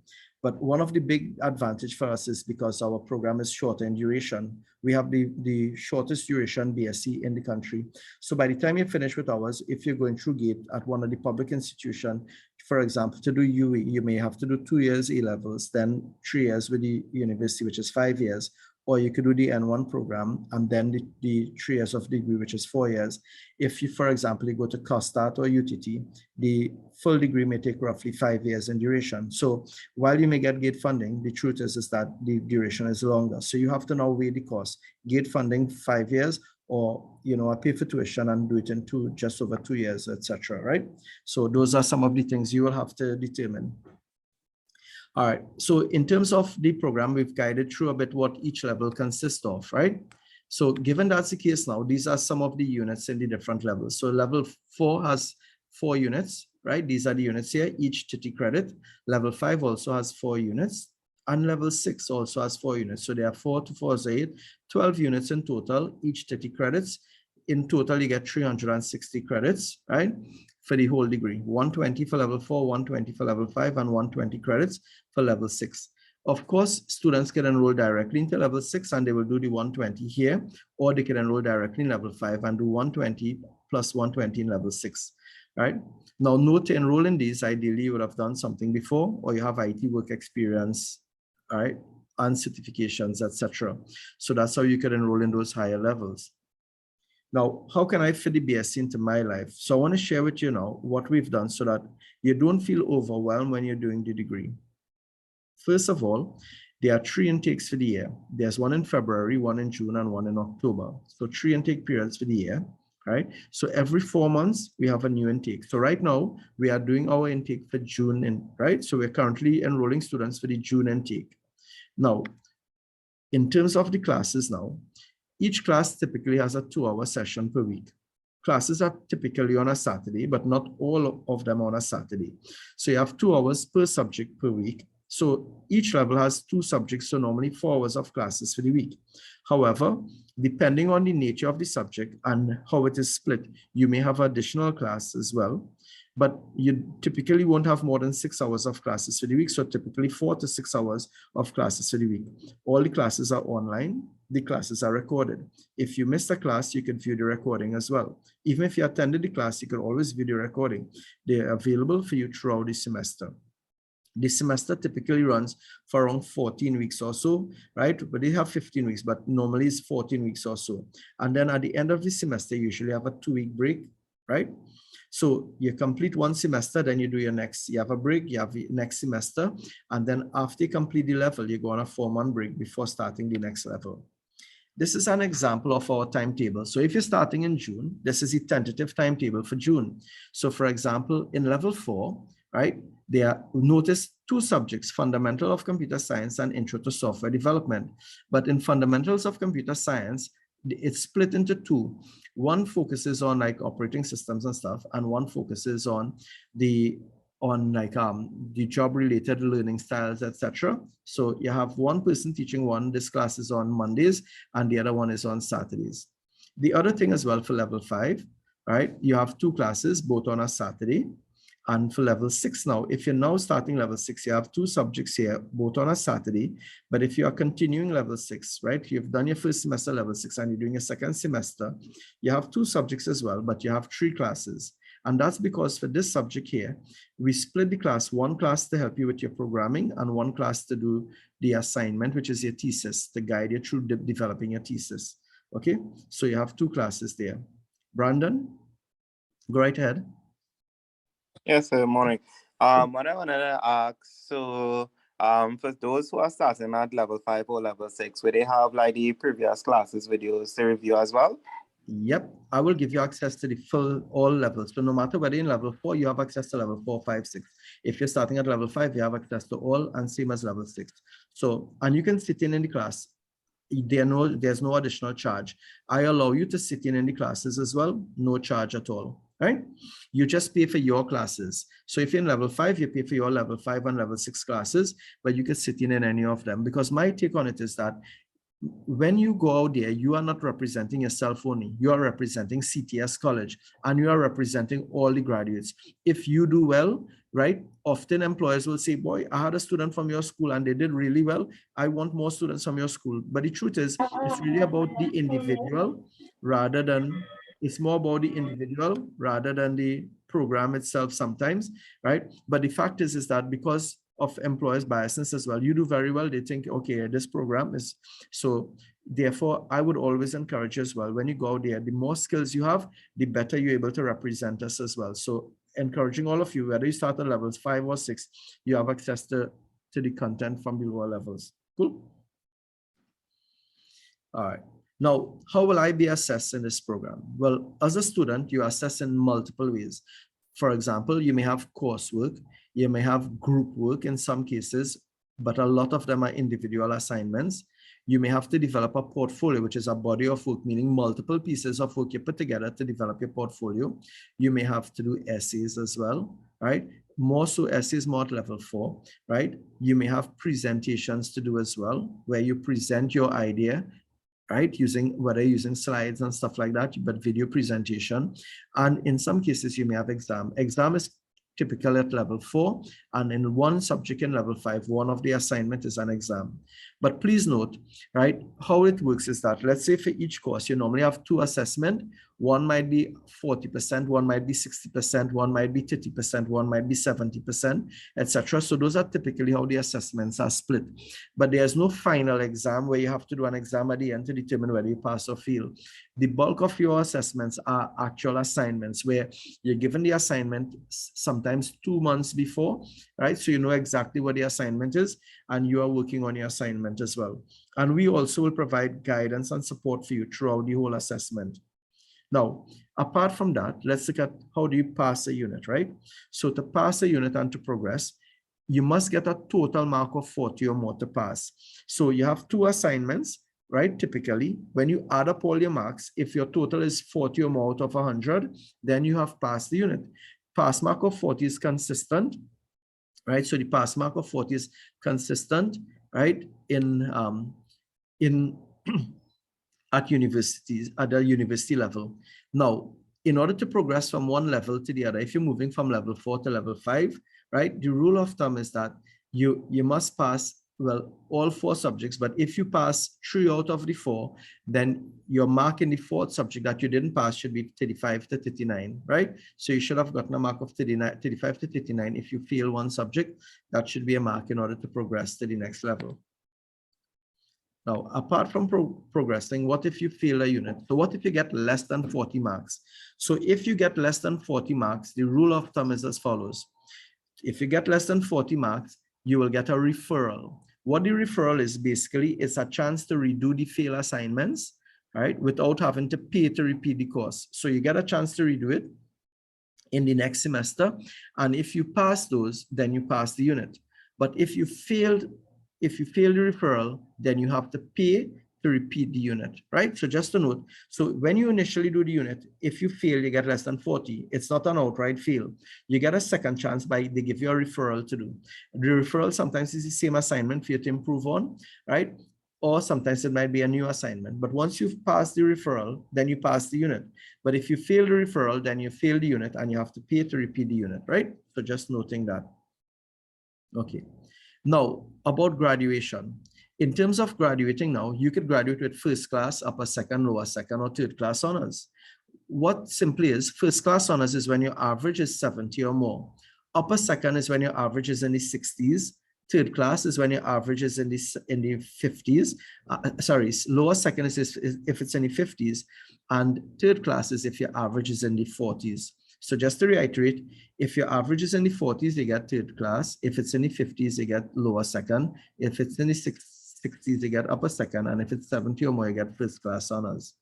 But one of the big advantage for us is because our program is shorter in duration. We have the shortest duration BSc in the country. So by the time you finish with ours, if you're going through GATE at one of the public institutions, for example, to do UE, you may have to do 2 years A-levels, then 3 years with the university, which is 5 years, or you could do the N1 program and then the 3 years of degree, which is 4 years. If you, for example, you go to COSTAT or UTT, the full degree may take roughly 5 years in duration. So while you may get GATE funding, the truth is that the duration is longer. So you have to now weigh the cost. GATE funding 5 years, or I pay for tuition and do it in just over 2 years, etc. Right? So those are some of the things you will have to determine. All right, so in terms of the program, we've guided through a bit what each level consists of, right? So given that's the case now, these are some of the units in the different levels. So level 4 has 4 units, right? These are the units here, each 30 credit. Level 5 also has 4 units, and level 6 also has 4 units. So there are 4 to 4 is 8, 12 units in total, each 30 credits. In total, you get 360 credits, right? For the whole degree, 120 for level 4, 120 for level 5, and 120 credits for level 6. Of course, students can enroll directly into level 6 and they will do the 120 here, or they can enroll directly in level 5 and do 120 plus 120 in level 6, right? Now, note to enroll in these, ideally you would have done something before, or you have IT work experience, right? And certifications, etc. So that's how you can enroll in those higher levels. Now, how can I fit the BSc into my life? So I want to share with you now what we've done so that you don't feel overwhelmed when you're doing the degree. First of all, there are 3 intakes for the year. There's one in February, one in June, and one in October. So 3 intake periods for the year, right? So every 4 months, we have a new intake. So right now, we are doing our intake for June, right? So we're currently enrolling students for the June intake. Now, in terms of the classes now, each class typically has a 2-hour session per week. Classes are typically on a Saturday, but not all of them on a Saturday. So you have 2 hours per subject per week. So each level has 2 subjects, so normally 4 hours of classes for the week. However, depending on the nature of the subject and how it is split, you may have additional class as well, but you typically won't have more than 6 hours of classes for the week. So typically 4 to 6 hours of classes for the week. All the classes are online. The classes are recorded. If you missed a class, you can view the recording as well. Even if you attended the class, you can always view the recording. They're available for you throughout the semester. The semester typically runs for around 14 weeks or so, right? But they have 15 weeks, but normally it's 14 weeks or so. And then at the end of the semester, you usually have a 2-week break, right? So you complete one semester, then you do your next, you have a break, you have the next semester. And then after you complete the level, you go on a 4-month break before starting the next level. This is an example of our timetable. So if you're starting in June, this is the tentative timetable for June. So for example, in level 4, right, there notice 2 subjects, fundamental of computer science and intro to software development. But in fundamentals of computer science, it's split into 2. One focuses on like operating systems and stuff, and one focuses on the job related learning styles, etc. So you have one person teaching one. This class is on Mondays and the other one is on Saturdays. The other thing as well for level 5, right, you have 2 classes, both on a Saturday. And for level 6 now, if you're now starting level 6, you have 2 subjects here, both on a Saturday. But if you are continuing level 6, right, you've done your first semester level 6 and you're doing a second semester, you have 2 subjects as well, but you have 3 classes. And that's because for this subject here, we split the class, 1 class to help you with your programming and 1 class to do the assignment, which is your thesis, to guide you through developing your thesis. Okay, so you have 2 classes there. Brandon, go right ahead. Yes, sir. Morning. What I wanted to ask, so for those who are starting at level 5 or level 6, will they have like the previous classes videos to review as well? Yep, I will give you access to the full all levels. So no matter whether in level 4, you have access to level 4, 5, 6. If you're starting at level 5, you have access to all, and same as level 6. So, and you can sit in the class. There's no additional charge. I allow you to sit in the classes as well, no charge at all, right? You just pay for your classes. So if you're in level 5, you pay for your level 5 and level 6 classes, but you can sit in any of them. Because my take on it is that when you go out there, you are not representing yourself only. You are representing CTS College and you are representing all the graduates. If you do well, right, often employers will say, boy, I had a student from your school and they did really well. I want more students from your school. But the truth is, it's really about the individual rather than, it's more about the individual rather than the program itself sometimes, right? But the fact is that because of employers' biases as well, you do very well, they think, okay, this program is, so therefore, I would always encourage you as well, when you go out there, the more skills you have, the better you're able to represent us as well. So encouraging all of you, whether you start at levels 5 or 6, you have access to the content from the lower levels. Cool? All right. Now, how will I be assessed in this program? Well, as a student, you assess in multiple ways. For example, you may have coursework, you may have group work in some cases, but a lot of them are individual assignments. You may have to develop a portfolio, which is a body of work, meaning multiple pieces of work you put together to develop your portfolio. You may have to do essays as well, right? More so essays, more at level 4, right? You may have presentations to do as well, where you present your idea, right? Whether using slides and stuff like that, but video presentation. And in some cases, you may have exam. Exam is typical at level 4, and in one subject in level 5, one of the assignment is an exam. But please note, right, how it works is that, let's say for each course, you normally have 2 assessments. One might be 40%, one might be 60%, one might be 30%, one might be 70%, etc. So those are typically how the assessments are split. But there's no final exam where you have to do an exam at the end to determine whether you pass or fail. The bulk of your assessments are actual assignments where you're given the assignment sometimes 2 months before, right? So you know exactly what the assignment is and you are working on your assignment as well. And we also will provide guidance and support for you throughout the whole assessment. Now, apart from that, let's look at how do you pass a unit, right? So to pass a unit and to progress, you must get a total mark of 40 or more to pass. So you have 2 assignments, right? Typically, when you add up all your marks, if your total is 40 or more out of 100, then you have passed the unit. Pass mark of 40 is consistent, right? So the pass mark of 40 is consistent, right? at universities, at the university level. Now, in order to progress from one level to the other, if you're moving from level 4 to level 5, right, the rule of thumb is that you must pass, well, all 4 subjects, but if you pass 3 out of the 4, then your mark in the 4th subject that you didn't pass should be 35 to 39, right? So you should have gotten a mark of 35 to 39. If you fail one subject, that should be a mark in order to progress to the next level. Now, apart from progressing, what if you fail a unit? So what if you get less than 40 marks? So if you get less than 40 marks, the rule of thumb is as follows. If you get less than 40 marks, you will get a referral. What the referral is basically, it's a chance to redo the fail assignments, right, without having to pay to repeat the course. So you get a chance to redo it in the next semester. And if you pass those, then you pass the unit. But if you failed the referral, then you have to pay to repeat the unit, right? So just a note. So when you initially do the unit, if you fail, you get less than 40. It's not an outright fail. You get a second chance by they give you a referral to do. The referral sometimes is the same assignment for you to improve on, right? Or sometimes it might be a new assignment. But once you've passed the referral, then you pass the unit. But if you fail the referral, then you fail the unit and you have to pay to repeat the unit, right? So just noting that. Okay. Now, about graduation. In terms of graduating now, you could graduate with first class, upper second, lower second, or third class honors. What simply is, first class honors is when your average is 70 or more. Upper second is when your average is in the 60s. Third class is when your average is in the 50s. Lower second is if it's in the 50s. And third class is if your average is in the 40s. So just to reiterate, if your average is in the 40s, you get third class. If it's in the 50s, you get lower second. If it's in the 60s, you get upper second. And if it's 70 or more, you get first class honors,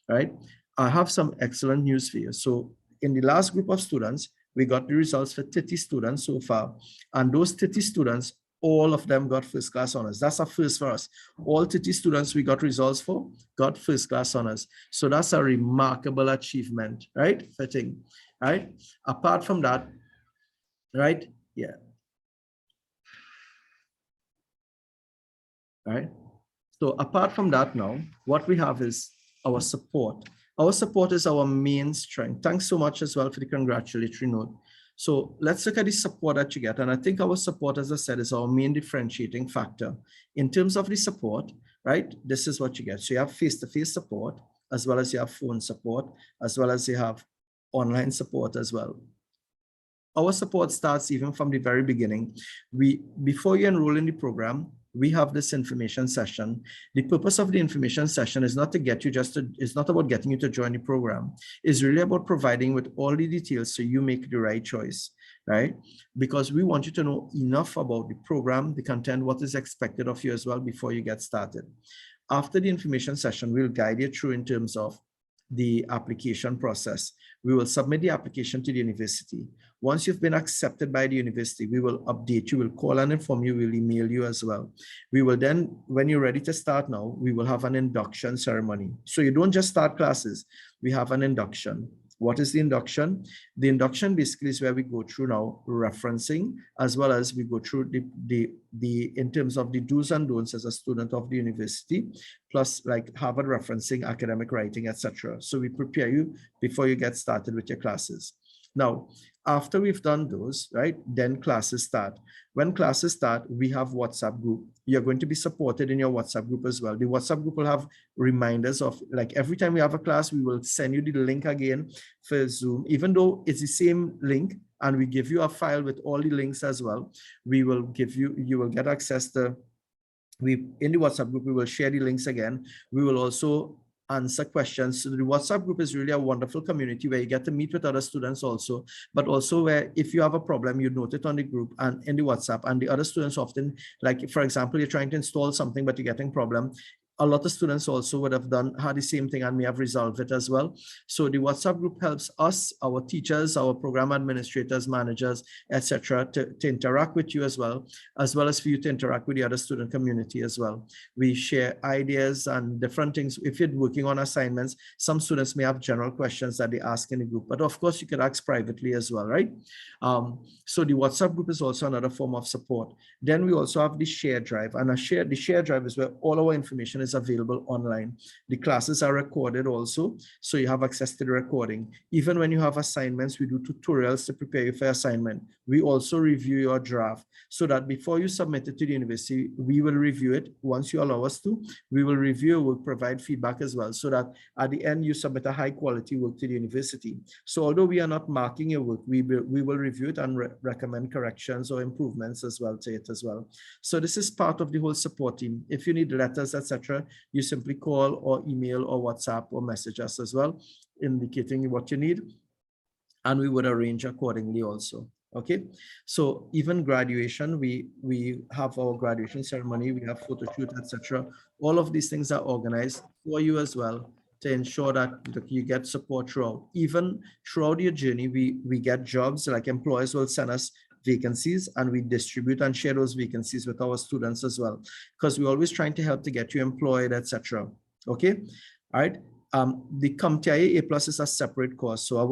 right? I have some excellent news for you. So in the last group of students, we got the results for 30 students so far. And those 30 students, all of them got first class honors. That's a first for us. All 30 students we got results for got first class honors. So that's a remarkable achievement, right? Fitting, right? Apart from that, right? Yeah. Right? So apart from that now, what we have is our support. Our support is our main strength. Thanks so much as well for the congratulatory note. So let's look at the support that you get. And I think our support, as I said, is our main differentiating factor. In terms of the support, right, this is what you get. So you have face-to-face support, as well as you have phone support, as well as you have online support as well. Our support starts even from the very beginning. Before you enroll in the program, we have this information session. The purpose of the information session is not to get you it's not about getting you to join the program. It's really about providing with all the details so you make the right choice, right? Because we want you to know enough about the program, the content, what is expected of you as well before you get started. After the information session, we'll guide you through in terms of the application process. We will submit the application to the university. Once you've been accepted by the university, we will update you, we'll call and inform you, we'll email you as well. We will then, when you're ready to start now, we will have an induction ceremony. So you don't just start classes, we have an induction. What is the induction? The induction basically is where we go through now referencing, as well as we go through in terms of the do's and don'ts as a student of the university, plus like Harvard referencing, academic writing, etc. So we prepare you before you get started with your classes. Now, after we've done those, right, then classes start. When classes start, we have WhatsApp group. You're going to be supported in your WhatsApp group as well. The WhatsApp group will have reminders of, like, every time we have a class, we will send you the link again for Zoom, even though it's the same link, and we give you a file with all the links as well. We will give you, you will get access to, in the WhatsApp group, we will share the links again. We will also answer questions. So the WhatsApp group is really a wonderful community where you get to meet with other students also, but also where if you have a problem, you note it on the group and in the WhatsApp, and the other students often, like for example, you're trying to install something, but you're getting problem. A lot of students also would have had the same thing and may have resolved it as well. So the WhatsApp group helps us, our teachers, our program administrators, managers, etc., to interact with you as well as for you to interact with the other student community as well. We share ideas and different things. If you're working on assignments, some students may have general questions that they ask in the group, but of course you can ask privately as well, right? So the WhatsApp group is also another form of support. Then we also have the share drive, and the share drive is where all our information is is available online. The classes are recorded also, so you have access to the recording. Even when you have assignments, we do tutorials to prepare you for assignment. We also review your draft so that before you submit it to the university, we will review it. Once you allow us to, we will review, we'll provide feedback as well, so that at the end you submit a high quality work to the university. So although we are not marking your work, we will review it and recommend corrections or improvements as well to it as well. So this is part of the whole support team. If you need letters, etc., you simply call or email or WhatsApp or message us as well, indicating what you need, and we would arrange accordingly also. Okay, so even graduation, we have our graduation ceremony, we have photo shoot, etc. All of these things are organized for you as well to ensure that you get support throughout. Even throughout your journey, we get jobs, like employers will send us vacancies and we distribute and share those vacancies with our students as well, because we're always trying to help to get you employed, etc. Okay, all right. The CompTIA A+ is a separate course, so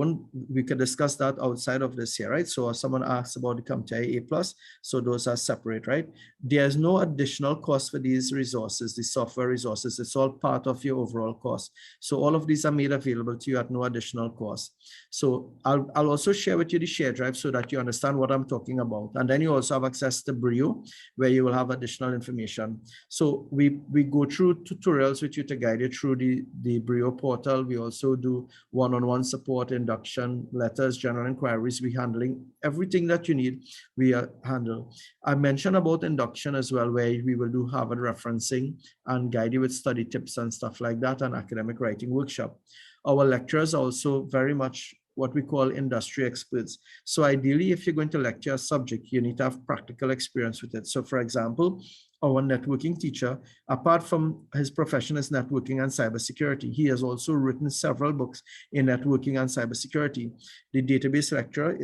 we could discuss that outside of this here, right? So someone asked about the CompTIA A+, so those are separate, right? There's no additional cost for these resources, the software resources. It's all part of your overall cost. So all of these are made available to you at no additional cost. So I'll also share with you the share drive so that you understand what I'm talking about. And then you also have access to Brio, where you will have additional information. So we go through tutorials with you to guide you through the Brio portal. We also do one-on-one support, induction, letters, general inquiries. We're handling everything that you need. We handle. I mentioned about induction as well, where we will do Harvard referencing and guide you with study tips and stuff like that, and academic writing workshop. Our lecturers are also very much what we call industry experts. So ideally, if you're going to lecture a subject, you need to have practical experience with it. So for example, our networking teacher, apart from his profession as networking and cybersecurity, he has also written several books in networking and cybersecurity. The database lecturer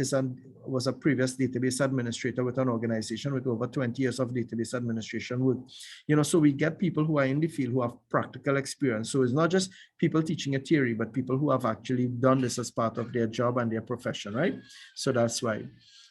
was a previous database administrator with an organization with over 20 years of database administration work. So we get people who are in the field who have practical experience. So it's not just people teaching a theory, but people who have actually done this as part of their job and their profession, right? So that's why.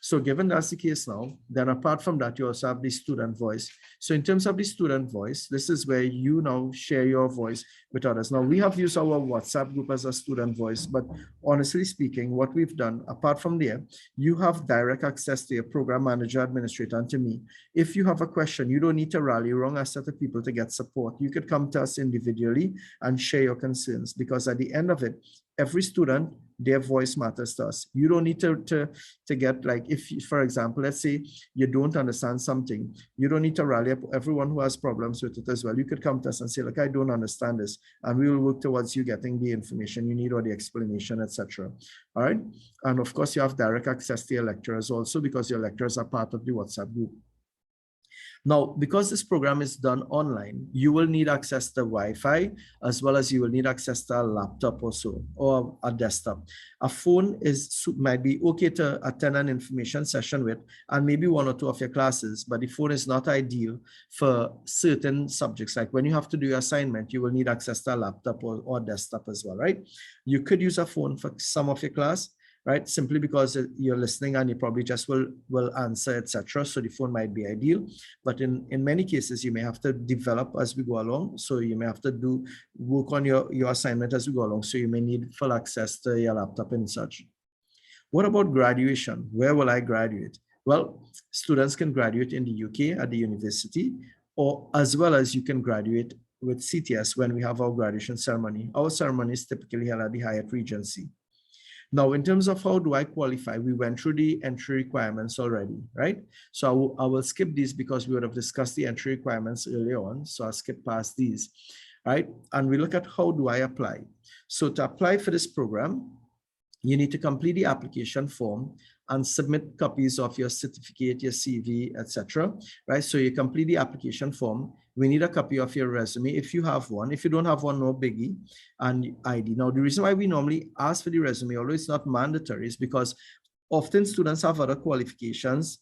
So given that's the case now, then apart from that, you also have the student voice. So in terms of the student voice, this is where you now share your voice with others. Now we have used our WhatsApp group as a student voice, but honestly speaking, what we've done, apart from there, you have direct access to your program manager, administrator, and to me. If you have a question, you don't need to rally around a set of people to get support. You could come to us individually and share your concerns, because at the end of it, every student, their voice matters to us. You don't need to get, like, if, for example, let's say you don't understand something, you don't need to rally up everyone who has problems with it as well. You could come to us and say, like, I don't understand this, and we will work towards you getting the information you need or the explanation, etc. All right. And of course, you have direct access to your lecturers also, because your lecturers are part of the WhatsApp group. Now, because this program is done online, you will need access to Wi-Fi, as well as you will need access to a laptop also, or a desktop. A phone might be okay to attend an information session with, and maybe one or two of your classes, but the phone is not ideal for certain subjects. Like when you have to do your assignment, you will need access to a laptop or desktop as well, right? You could use a phone for some of your class, right? Simply because you're listening and you probably just will answer, etc. So the phone might be ideal, but in many cases, you may have to develop as we go along. So you may have to work on your assignment as we go along. So you may need full access to your laptop and such. What about graduation? Where will I graduate? Well, students can graduate in the UK at the university, or as well as you can graduate with CTS when we have our graduation ceremony. Our ceremony is typically held at the Hyatt Regency. Now, in terms of how do I qualify, we went through the entry requirements already, right? So I will skip these because we would have discussed the entry requirements earlier on. So I'll skip past these, right? And we look at how do I apply. So to apply for this program, you need to complete the application form and submit copies of your certificate, your CV, etc. Right? So you complete the application form. We need a copy of your resume if you have one. If you don't have one, no biggie, and ID. Now, the reason why we normally ask for the resume, although it's not mandatory, is because often students have other qualifications,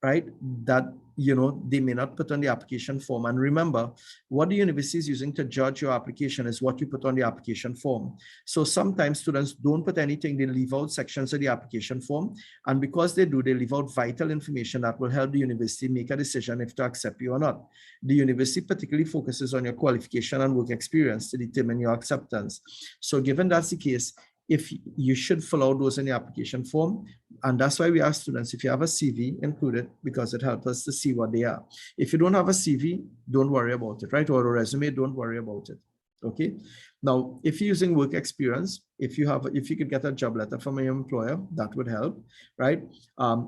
right, that, they may not put on the application form. And remember, what the university is using to judge your application is what you put on the application form. So sometimes students don't put anything, they leave out sections of the application form. And because they do, they leave out vital information that will help the university make a decision if to accept you or not. The university particularly focuses on your qualification and work experience to determine your acceptance. So given that's the case, if you should fill out those in the application form, and that's why we ask students, if you have a CV, include it, because it helps us to see what they are. If you don't have a CV, don't worry about it, right? Or a resume, don't worry about it. Okay. Now, if you're using work experience, if you could get a job letter from your employer, that would help, right?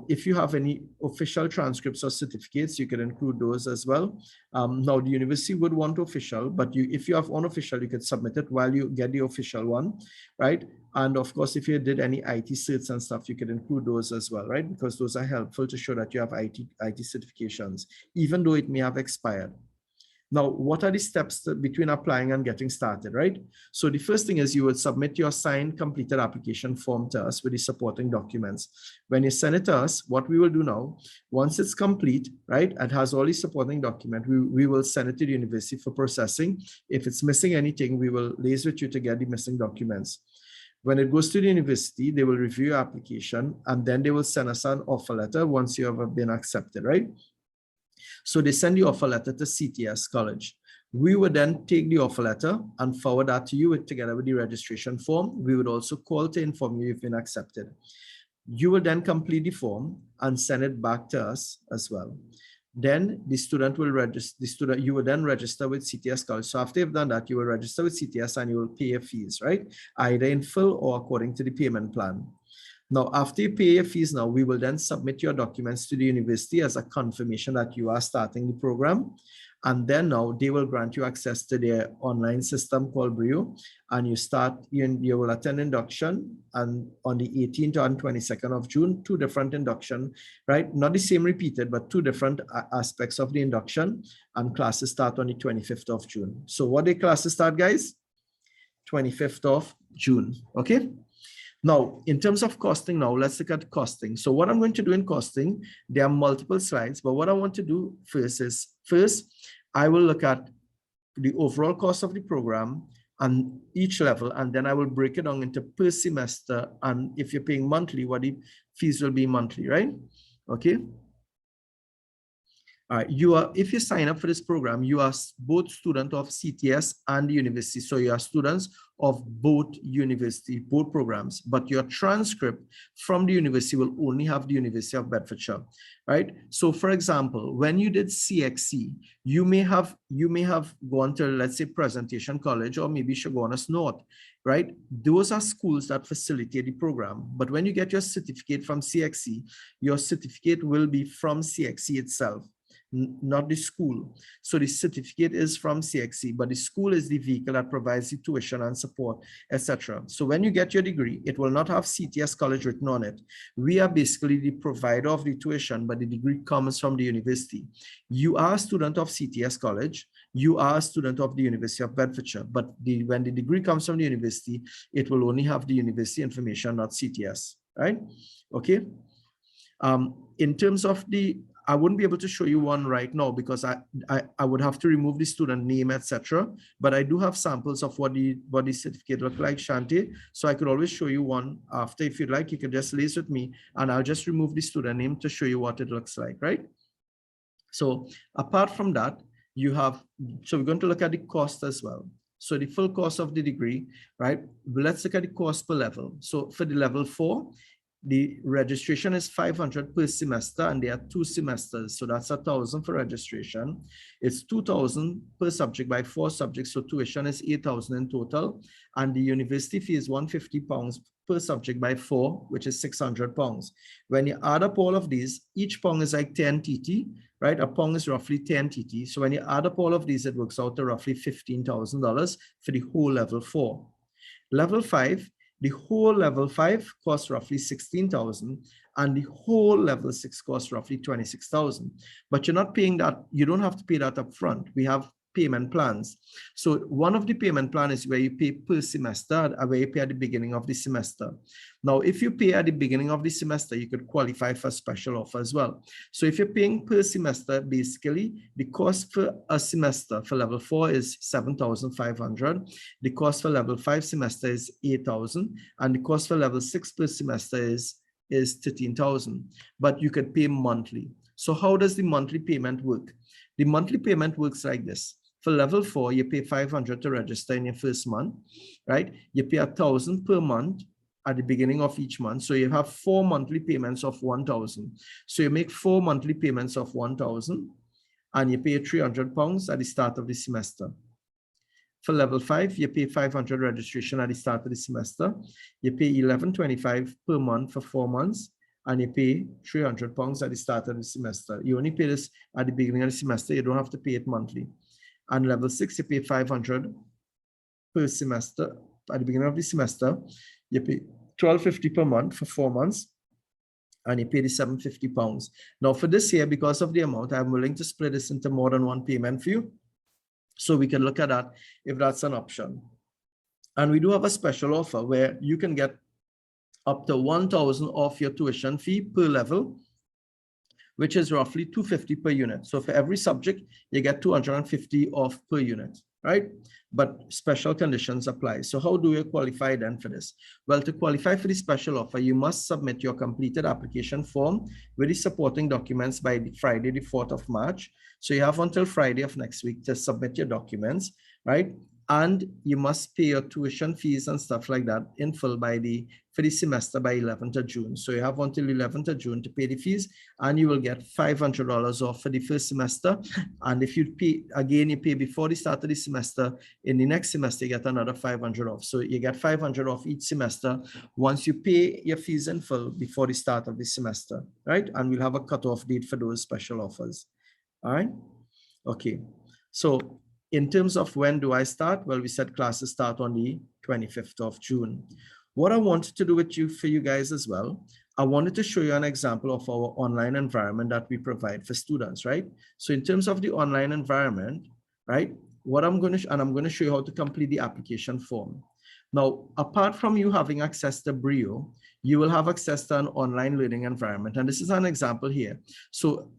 If you have any official transcripts or certificates, you can include those as well. Now, the university would want official, but if you have unofficial, you could submit it while you get the official one, right? And of course, if you did any IT certs and stuff, you could include those as well, right? Because those are helpful to show that you have IT certifications, even though it may have expired. Now, what are the steps between applying and getting started, right? So the first thing is you would submit your signed completed application form to us with the supporting documents. When you send it to us, what we will do now, once it's complete, right, and has all the supporting document, we will send it to the university for processing. If it's missing anything, we will liaise with you to get the missing documents. When it goes to the university, they will review your application and then they will send us an offer letter once you have been accepted, right? So they send the offer letter to CTS College. We would then take the offer letter and forward that to you together with the registration form. We would also call to inform you you've been accepted. You will then complete the form and send it back to us as well. Then the student will register, you will then register with CTS College. So after you've done that, you will register with CTS and you will pay your fees, right? Either in full or according to the payment plan. Now, after you pay your fees now, we will then submit your documents to the university as a confirmation that you are starting the program. And then now they will grant you access to their online system called Brio. And you will attend induction and on the 18th and 22nd of June, 2 different induction, right? Not the same repeated, but 2 different aspects of the induction, and classes start on the 25th of June. So what day classes start, guys? 25th of June, okay? Now, in terms of costing now, let's look at costing. So what I'm going to do in costing, there are multiple slides, but what I want to do first, I will look at the overall cost of the program and each level, and then I will break it down into per semester. And if you're paying monthly, what the fees will be monthly, right? Okay. All right, if you sign up for this program, you are both student of CTS and the university. So you are students of both programs, but your transcript from the university will only have the University of Bedfordshire, right? So for example, when you did CXC, you may have gone to, let's say, Presentation College, or maybe Chaguanas North, right? Those are schools that facilitate the program. But when you get your certificate from CXC, your certificate will be from CXC itself, not the school. So the certificate is from CXC, but the school is the vehicle that provides the tuition and support, etc. So when you get your degree, it will not have CTS College written on it. We are basically the provider of the tuition, but the degree comes from the university. You are a student of CTS College, you are a student of the University of Bedfordshire, but when the degree comes from the university, it will only have the university information, not CTS, right? Okay. In terms of I wouldn't be able to show you one right now because I would have to remove the student name, etc. But I do have samples of what the certificate look like, Shanti. So I could always show you one after. If you'd like, you can just liaise with me and I'll just remove the student name to show you what it looks like, right? So apart from that, so we're going to look at the cost as well. So the full cost of the degree, right? Let's look at the cost per level. So for the level 4, the registration is $500 per semester, and there are 2 semesters. So that's $1,000 for registration. It's $2,000 per subject by 4 subjects. So tuition is $8,000 in total. And the university fee is £150 per subject by 4, which is £600. When you add up all of these, each pound is like 10 TT, right? A pound is roughly 10 TT. So when you add up all of these, it works out to roughly $15,000 for the whole level 4. Level 5, the whole level 5 costs roughly $16,000 and the whole level 6 costs roughly $26,000. But you're not paying that, you don't have to pay that up front. We have payment plans. So one of the payment plan is where you pay per semester, where you pay at the beginning of the semester. Now, if you pay at the beginning of the semester, you could qualify for special offer as well. So if you're paying per semester, basically the cost for a semester for level 4 is 7,500. The cost for level 5 semester is 8,000, and the cost for level 6 per semester is 13,000. But you could pay monthly. So how does the monthly payment work? The monthly payment works like this. For level 4, you pay 500 to register in your first month, right? You pay 1,000 per month at the beginning of each month. So you have 4 monthly payments of 1,000. So you make 4 monthly payments of 1,000 and you pay £300 at the start of the semester. For level 5, you pay 500 registration at the start of the semester. You pay $1,125 per month for 4 months. And you pay £300 at the start of the semester. You only pay this at the beginning of the semester. You don't have to pay it monthly. And level 6, you pay 500 per semester. At the beginning of the semester, you pay $1,250 per month for 4 months. And you pay the £750. Now for this year, because of the amount, I'm willing to split this into more than one payment for you. So we can look at that if that's an option. And we do have a special offer where you can get up to 1,000 off your tuition fee per level, which is roughly $250 per unit. So for every subject, you get $250 off per unit, right? But special conditions apply. So how do you qualify then for this? Well, to qualify for the special offer, you must submit your completed application form with the supporting documents by Friday, the 4th of March. So you have until Friday of next week to submit your documents, right? And you must pay your tuition fees and stuff like that in full for the semester by 11th of June. So you have until 11th of June to pay the fees, and you will get $500 off for the first semester. And if you pay, again, you pay before the start of the semester, in the next semester, you get another $500 off. So you get $500 off each semester once you pay your fees in full before the start of the semester, right? And we'll have a cutoff date for those special offers. All right. Okay. So in terms of when do I start? Well, we said classes start on the 25th of June. What I wanted to do for you guys as well, I wanted to show you an example of our online environment that we provide for students, right? So in terms of the online environment, right, I'm going to show you how to complete the application form. Now, apart from you having access to Brio, you will have access to an online learning environment. And this is an example here. So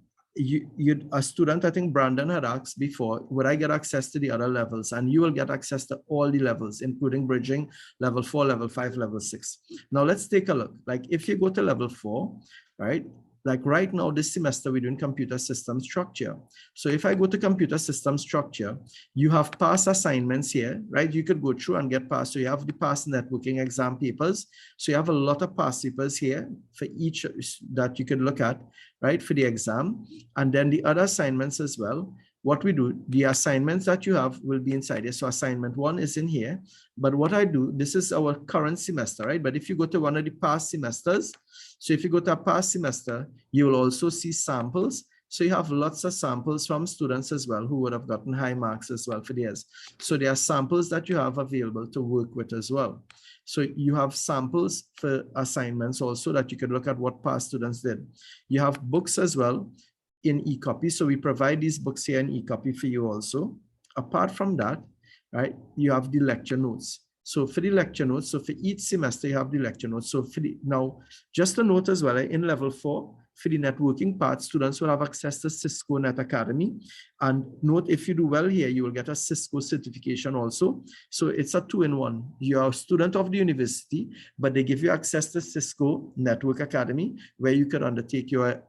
a student, I think Brandon had asked before, would I get access to the other levels? And you will get access to all the levels, including bridging, level 4, level 5, level 6. Now let's take a look. Like if you go to level 4, right? Like right now, this semester, we're doing computer system structure. So if I go to computer system structure, you have past assignments here, right? You could go through and get past. So you have the past networking exam papers. So you have a lot of past papers here for each that you can look at, right, for the exam. And then the other assignments as well. What we do, the assignments that you have will be inside here. So assignment 1 is in here. But what I do, this is our current semester, right? But if you go to one of the past semesters, so if you go to a past semester, you will also see samples. So you have lots of samples from students as well who would have gotten high marks as well for theirs. So there are samples that you have available to work with as well. So you have samples for assignments also that you could look at what past students did. You have books as well in e-copy. So we provide these books here in e-copy for you also. Apart from that, right, you have the lecture notes. So for the lecture notes, so for each semester, you have the lecture notes. So now, just a note as well, in level 4, for the networking part, students will have access to Cisco Net Academy. And note, if you do well here, you will get a Cisco certification also. So it's a 2-in-1. You are a student of the university, but they give you access to Cisco Network Academy, where you can undertake the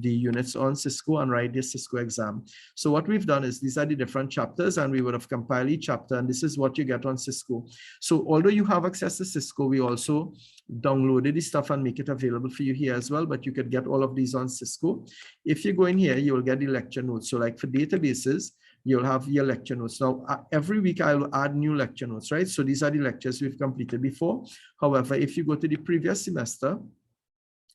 units on Cisco and write the Cisco exam. So what we've done is these are the different chapters, and we would have compiled each chapter, and this is what you get on Cisco. So although you have access to Cisco, we also downloaded this stuff and make it available for you here as well, but you could get all of these on Cisco. If you go in here, you'll get the lecture notes. So like for databases, you'll have your lecture notes. Now, every week I will add new lecture notes, right? So these are the lectures we've completed before. However, if you go to the previous semester,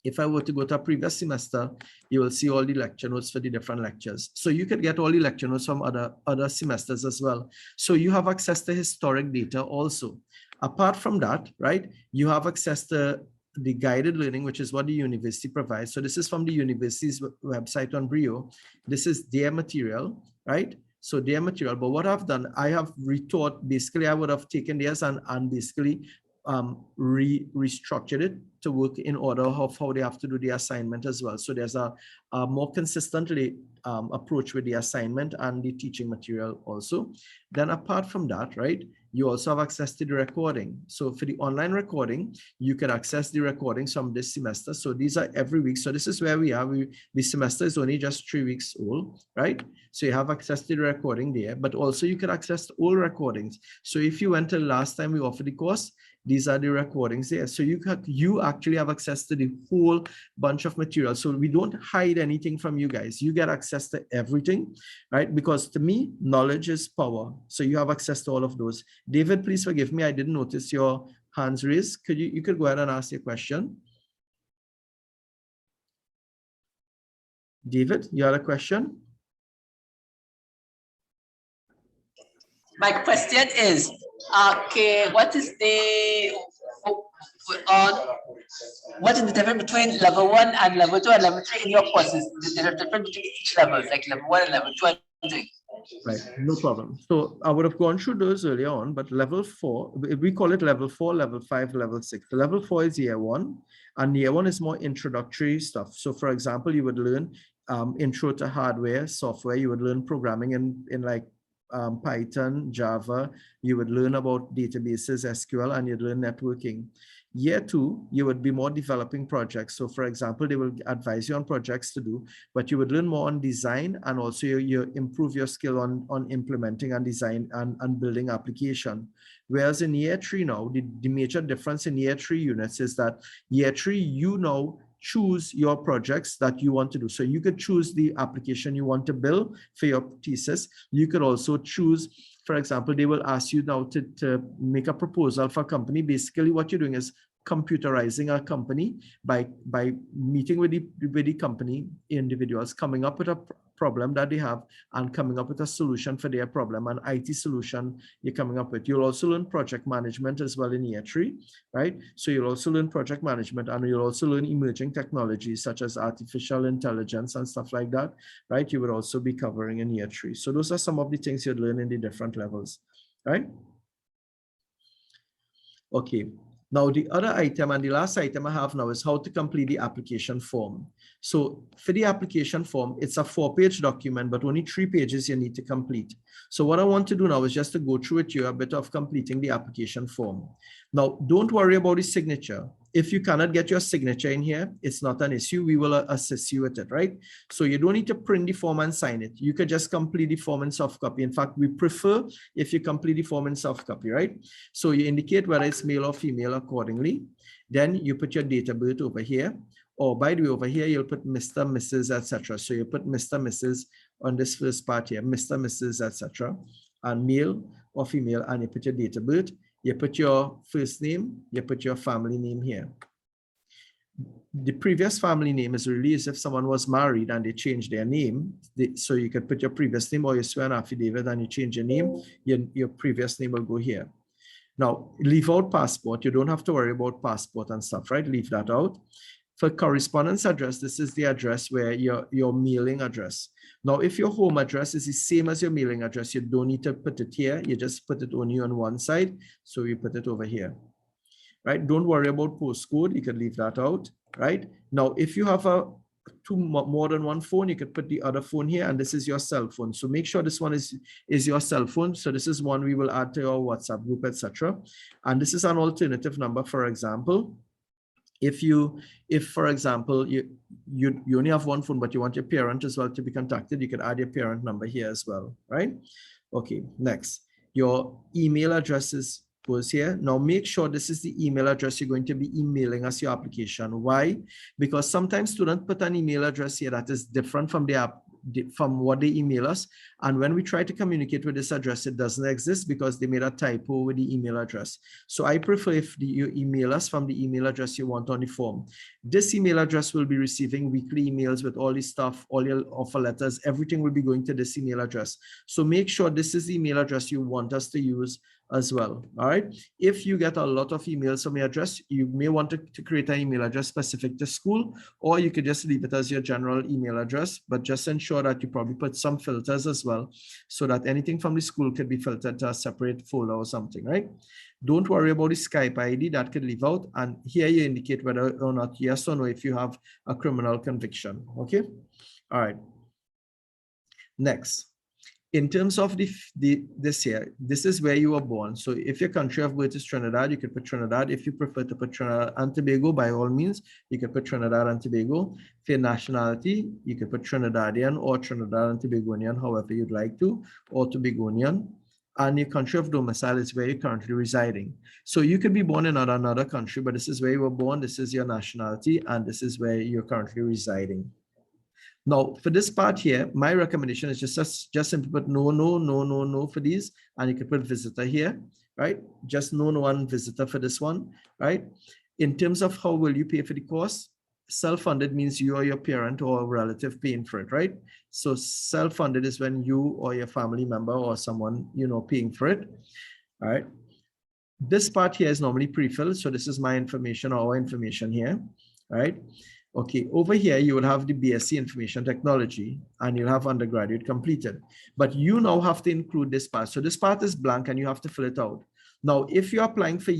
if I were to go to a previous semester, you will see all the lecture notes for the different lectures. So you could get all the lecture notes from other semesters as well. So you have access to historic data also. Apart from that, right, you have access to the guided learning, which is what the university provides. So this is from the university's website on Brio. This is their material, right? So their material. But what I've done, I have retaught, basically I would have taken theirs and basically restructured it to work in order of how they have to do the assignment as well. So there's a more consistently approach with the assignment and the teaching material also. Then apart from that, right, you also have access to the recording. So for the online recording, you can access the recordings from this semester. So these are every week. So this is where we are. The semester is only just 3 weeks old, right? So you have access to the recording there, but also you can access all recordings. So if you went to last time we offered the course, these are the recordings there. So you actually have access to the whole bunch of material. So we don't hide anything from you guys. You get access to everything, right? Because to me, knowledge is power. So you have access to all of those. David, please forgive me. I didn't notice your hands raised. You could go ahead and ask your question. David, you had a question? My question is, okay, what is the difference between level 1 and level 2 and level 3 in your courses? The difference between each level, like level 1 and level 2 and 3. Right, no problem. So I would have gone through those earlier on, but level 4, we call it level 4, level 5, level 6. The level 4 is year 1, and year 1 is more introductory stuff. So for example, you would learn intro to hardware, software, you would learn programming in like Python, Java, you would learn about databases, SQL, and you'd learn networking. Year 2, you would be more developing projects. So for example, they will advise you on projects to do, but you would learn more on design, and also you improve your skill on implementing and design and building application. Whereas in year 3 now, the major difference in year 3 units is that year 3, you now choose your projects that you want to do. So you could choose the application you want to build for your thesis. You could also choose, for example, they will ask you now to make a proposal for a company. Basically, what you're doing is computerizing a company by meeting with the company individuals, coming up with a problem that they have and coming up with a solution for their problem, an IT solution you're coming up with. You'll also learn project management as well in year 3, right? So you'll also learn project management, and you'll also learn emerging technologies such as artificial intelligence and stuff like that, right? You would also be covering in year 3. So those are some of the things you'd learn in the different levels, right? Okay. Now, the other item and the last item I have now is how to complete the application form. So for the application form, it's a 4-page document, but only 3 pages you need to complete. So what I want to do now is just to go through with you a bit of completing the application form. Now, don't worry about the signature. If you cannot get your signature in here, it's not an issue. We will assist you with it, right? So you don't need to print the form and sign it. You could just complete the form in soft copy. In fact, we prefer if you complete the form in soft copy, right? So you indicate whether it's male or female accordingly. Then you put your date of birth over here. Or by the way, over here, you'll put Mr., Mrs., etc. So you put Mr., Mrs. on this first part here, Mr., Mrs., etc. And male or female, and you put your date of birth. You put your first name, you put your family name here. The previous family name is released if someone was married and they changed their name. So you could put your previous name, or you swear an affidavit and you change your name, your previous name will go here. Now, leave out passport. You don't have to worry about passport and stuff, right? Leave that out. For correspondence address, this is the address where your mailing address. Now, if your home address is the same as your mailing address, you don't need to put it here. You just put it only on one side. So you put it over here, right? Don't worry about postcode. You can leave that out, right? Now, if you have more than one phone, you could put the other phone here, and this is your cell phone. So make sure this one is your cell phone. So this is one we will add to your WhatsApp group, etc. And this is an alternative number, for example. If for example, you only have one phone, but you want your parent as well to be contacted, you can add your parent number here as well, right? Okay, next, your email addresses goes here. Now make sure this is the email address you're going to be emailing us your application. Why? Because sometimes students put an email address here that is different from from what they email us. And when we try to communicate with this address, it doesn't exist because they made a typo with the email address. So I prefer if you email us from the email address you want on the form. This email address will be receiving weekly emails with all the stuff, all your offer letters, everything will be going to this email address. So make sure this is the email address you want us to use as well. All right. If you get a lot of emails from your address, you may want to create an email address specific to school, or you could just leave it as your general email address, but just ensure that you probably put some filters as well, so that anything from the school could be filtered to a separate folder or something, right? Don't worry about the Skype ID, that could leave out. And here you indicate whether or not yes or no if you have a criminal conviction. Okay. All right. Next. In terms of this here, this is where you were born. So if your country of birth is Trinidad, you could put Trinidad. If you prefer to put Trinidad and Tobago, by all means, you could put Trinidad and Tobago. For your nationality, you could put Trinidadian or Trinidad and Tobagonian, however you'd like to, or Tobagonian. And your country of domicile is where you're currently residing. So you could be born in another country, but this is where you were born, this is your nationality, and this is where you're currently residing. Now, for this part here, my recommendation is just simply put no for these, and you can put visitor here, right? Just no one visitor for this one, right? In terms of how will you pay for the course, self-funded means you or your parent or relative paying for it, right? So self-funded is when you or your family member or someone, you know, paying for it, all right? This part here is normally pre-filled, so this is my information or our information here, right? Okay, over here, you will have the BSc Information Technology and you'll have undergraduate completed, but you now have to include this part. So this part is blank and you have to fill it out. Now, if you're applying for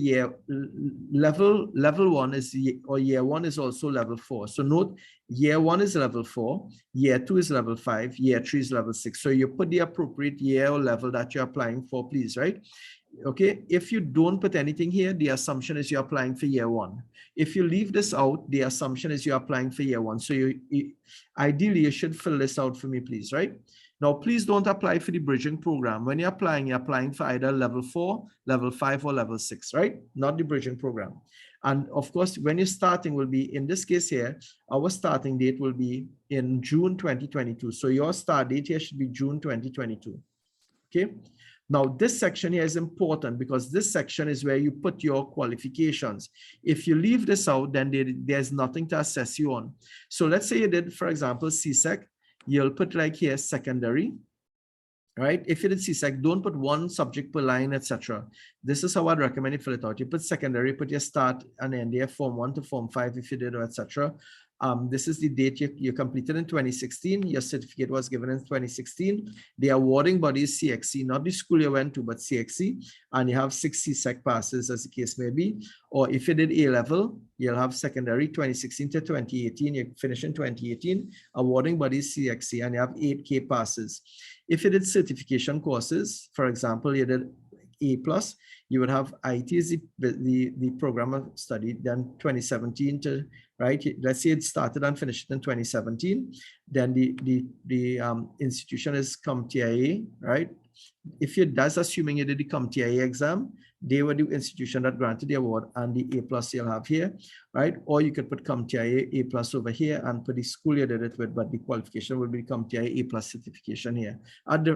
level one is year one is also level 4. So note, year 1 is level 4, year 2 is level 5, year 3 is level 6. So you put the appropriate year or level that you're applying for, please, right? Okay, if you don't put anything here, the assumption is you're applying for year 1. If you leave this out, the assumption is you're applying for year 1. So ideally, you should fill this out for me, please, right? Now, please don't apply for the bridging program. When you're applying for either level 4, level 5, or level 6, right? Not the bridging program. And of course, when you're starting will be, in this case here, our starting date will be in June 2022. So your start date here should be June 2022, okay? Now, this section here is important because this section is where you put your qualifications. If you leave this out, then there's nothing to assess you on. So let's say you did, for example, CSEC, you'll put like here secondary, right? If you did CSEC, don't put one subject per line, etc. This is how I'd recommend you fill it out. You put secondary, put your start and end there, Form 1 to Form 5 if you did, or etc. This is the date you completed in 2016. Your certificate was given in 2016. The awarding body is CXC, not the school you went to, but CXC. And you have 6 CSEC passes as the case may be. Or if you did A-level, you'll have secondary 2016 to 2018. You finish in 2018. Awarding body is CXC, and you have 8K passes. If you did certification courses, for example, you did A+, you would have IT is the program of study, then 2017 to, right? Let's say it started and finished in 2017. Then the institution is CompTIA, right? If that's assuming you did the CompTIA exam, they were the institution that granted the award, and the A+ you'll have here, right? Or you could put CompTIA A+ over here and put the school you did it with, but the qualification will be CompTIA A+ certification here.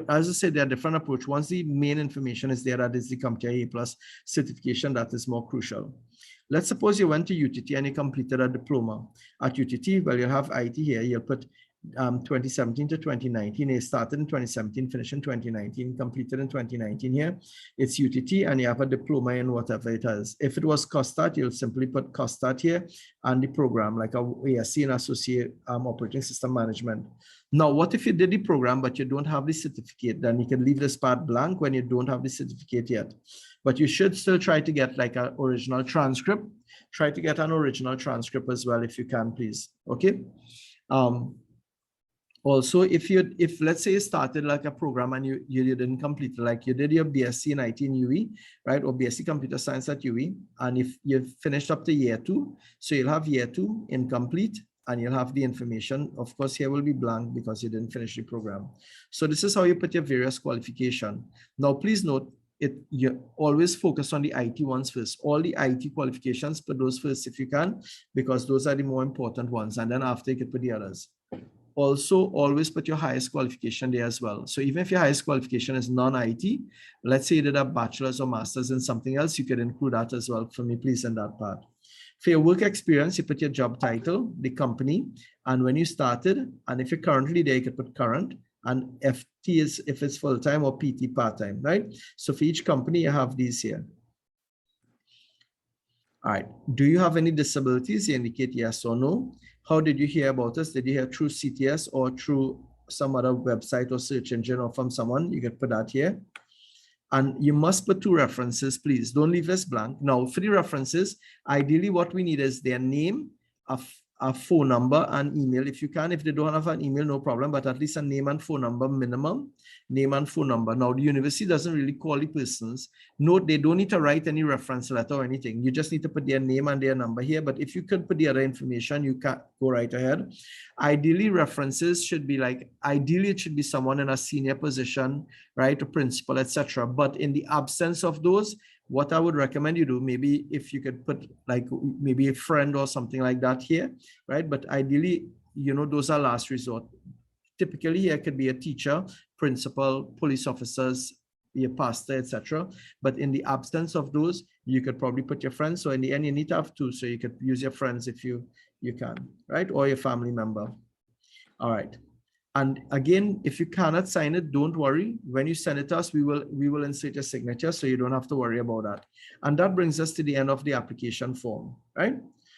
As I said, there are different approach. Once the main information is there, that is the CompTIA A+ certification, that is more crucial. Let's suppose you went to UTT and you completed a diploma. At UTT, well, you have IT here, you'll put 2017 to 2019. It started in 2017, finished in 2019, completed in 2019 here. It's UTT, and you have a diploma in whatever it is. If it was COSTAT, you'll simply put COSTAT here and the program, like a ASC in Associate Operating System Management. Now, what if you did the program, but you don't have the certificate? Then you can leave this part blank when you don't have the certificate yet. But you should still try to get like an original transcript. Try to get an original transcript as well if you can, please. Okay. Also, if let's say you started like a program and you didn't complete it, like you did your BSc in IT in UE, right, or BSc Computer Science at UE, and if you've finished up to year 2, so you'll have year 2 incomplete, and you'll have the information. Of course, here will be blank because you didn't finish the program. So this is how you put your various qualification. Now, please note, you always focus on the IT ones first. All the IT qualifications, put those first if you can, because those are the more important ones. And then after, you can put the others. Also, always put your highest qualification there as well. So even if your highest qualification is non-IT, let's say you did a bachelor's or master's in something else, you could include that as well for me, please, in that part. For your work experience, you put your job title, the company, and when you started, and if you're currently there, you could put current, and FT is if it's full-time or PT part-time, right? So for each company, you have these here. All right. Do you have any disabilities? You indicate yes or no. How did you hear about us? Did you hear through CTS or through some other website or search engine or from someone? You can put that here. And you must put 2 references, please. Don't leave this blank. Now, for the references, ideally what we need is their name, a phone number and email. If you can, if they don't have an email, no problem, but at least a name and phone number minimum, name and phone number. Now, the university doesn't really call the persons. No, they don't need to write any reference letter or anything. You just need to put their name and their number here. But if you could put the other information, you can go right ahead. Ideally, references should be like, ideally, it should be someone in a senior position, right? A principal, etc. But in the absence of those, what I would recommend you do, maybe if you could put like maybe a friend or something like that here, right? But ideally, you know, those are last resort. Typically, here could be a teacher, principal, police officers, be a pastor, etc. But in the absence of those, you could probably put your friends. So in the end, you need to have 2, so you could use your friends if you can, right? Or your family member. All right. And again, if you cannot sign it, don't worry. When you send it to us, we will insert your signature, so you don't have to worry about that. And that brings us to the end of the application form, right?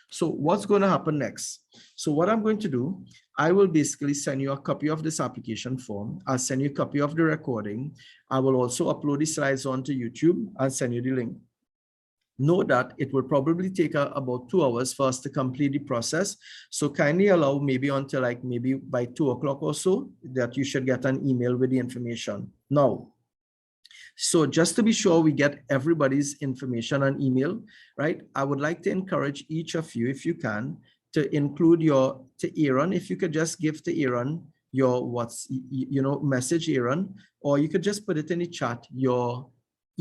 So what's going to happen next? So what I'm going to do, I will basically send you a copy of this application form. I'll send you a copy of the recording. I will also upload the slides onto YouTube and send you the link. Know that it will probably take about 2 hours for us to complete the process. So kindly allow maybe until like maybe by 2 o'clock or so that you should get an email with the information. Now, so just to be sure we get everybody's information on email, right? I would like to encourage each of you, if you can, to include to Aaron. If you could just give to Aaron your message Aaron, or you could just put it in the chat, your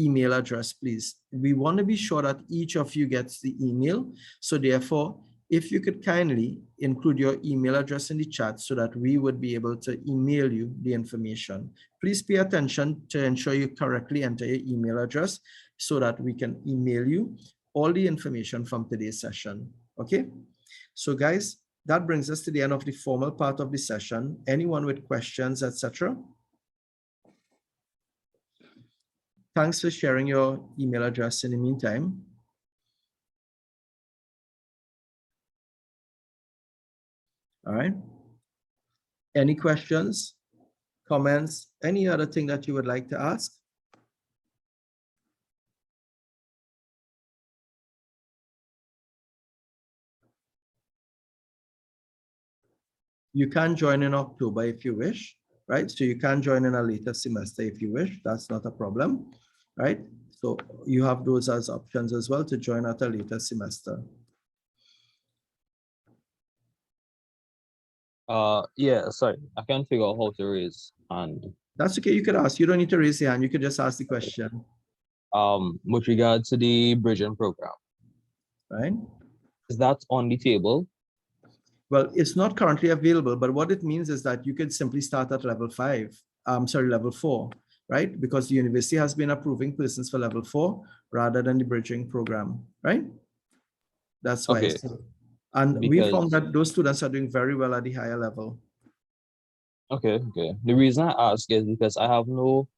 email address, please. We want to be sure that each of you gets the email. So therefore, if you could kindly include your email address in the chat so that we would be able to email you the information. Please pay attention to ensure you correctly enter your email address so that we can email you all the information from today's session. Okay? So guys, that brings us to the end of the formal part of the session. Anyone with questions, etc.? Thanks for sharing your email address in the meantime. All right. Any questions, comments, any other thing that you would like to ask? You can join in October if you wish, right? So you can join in a later semester if you wish. That's not a problem, right? So you have those as options as well to join at a later semester. Yeah, sorry, I can't figure out how to raise hand. That's okay, you could ask. You don't need to raise your hand. You could just ask the question. With regard to the bridging program, Right? is that on the table? Well, it's not currently available, but what it means is that you could simply start at level 4, right? Because the university has been approving persons for level 4 rather than the bridging program, right? That's why. Okay. And we Because- found that those students are doing very well at the higher level. Okay. The reason I ask is because I have no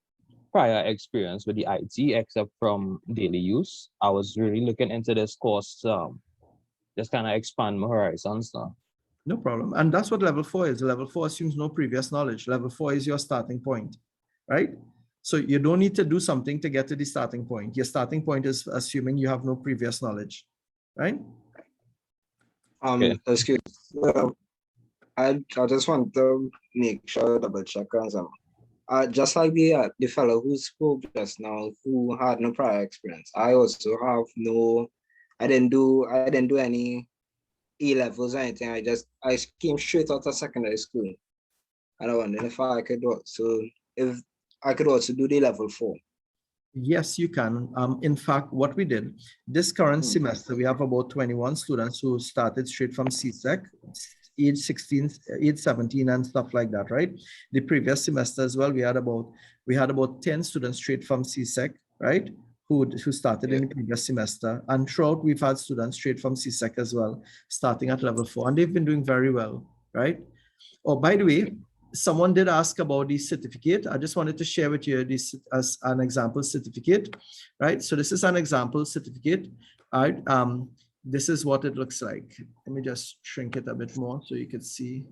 prior experience with the IT except from daily use. I was really looking into this course, just kind of expand my horizons now. No problem. And that's what level 4 is. Level 4 assumes no previous knowledge. Level 4 is your starting point, right? So you don't need to do something to get to the starting point. Your starting point is assuming you have no previous knowledge, right? Okay. Excuse me. I just want to make sure, double check on some. Just like the fellow who spoke just now, who had no prior experience, I also have no. I didn't do any A-levels or anything. I came straight out of secondary school. And I wondered if I could also do the level 4. Yes, you can. In fact, what we did this current semester, we have about 21 students who started straight from CSEC, age 16, age 17 and stuff like that, right? The previous semester as well, we had about 10 students straight from CSEC, right? Who started in the previous semester. And throughout, we've had students straight from CSEC as well, starting at level 4, and they've been doing very well, right? Oh, by the way, someone did ask about the certificate. I just wanted to share with you this as an example certificate, right? So this is an example certificate. All right. This is what it looks like. Let me just shrink it a bit more so you can see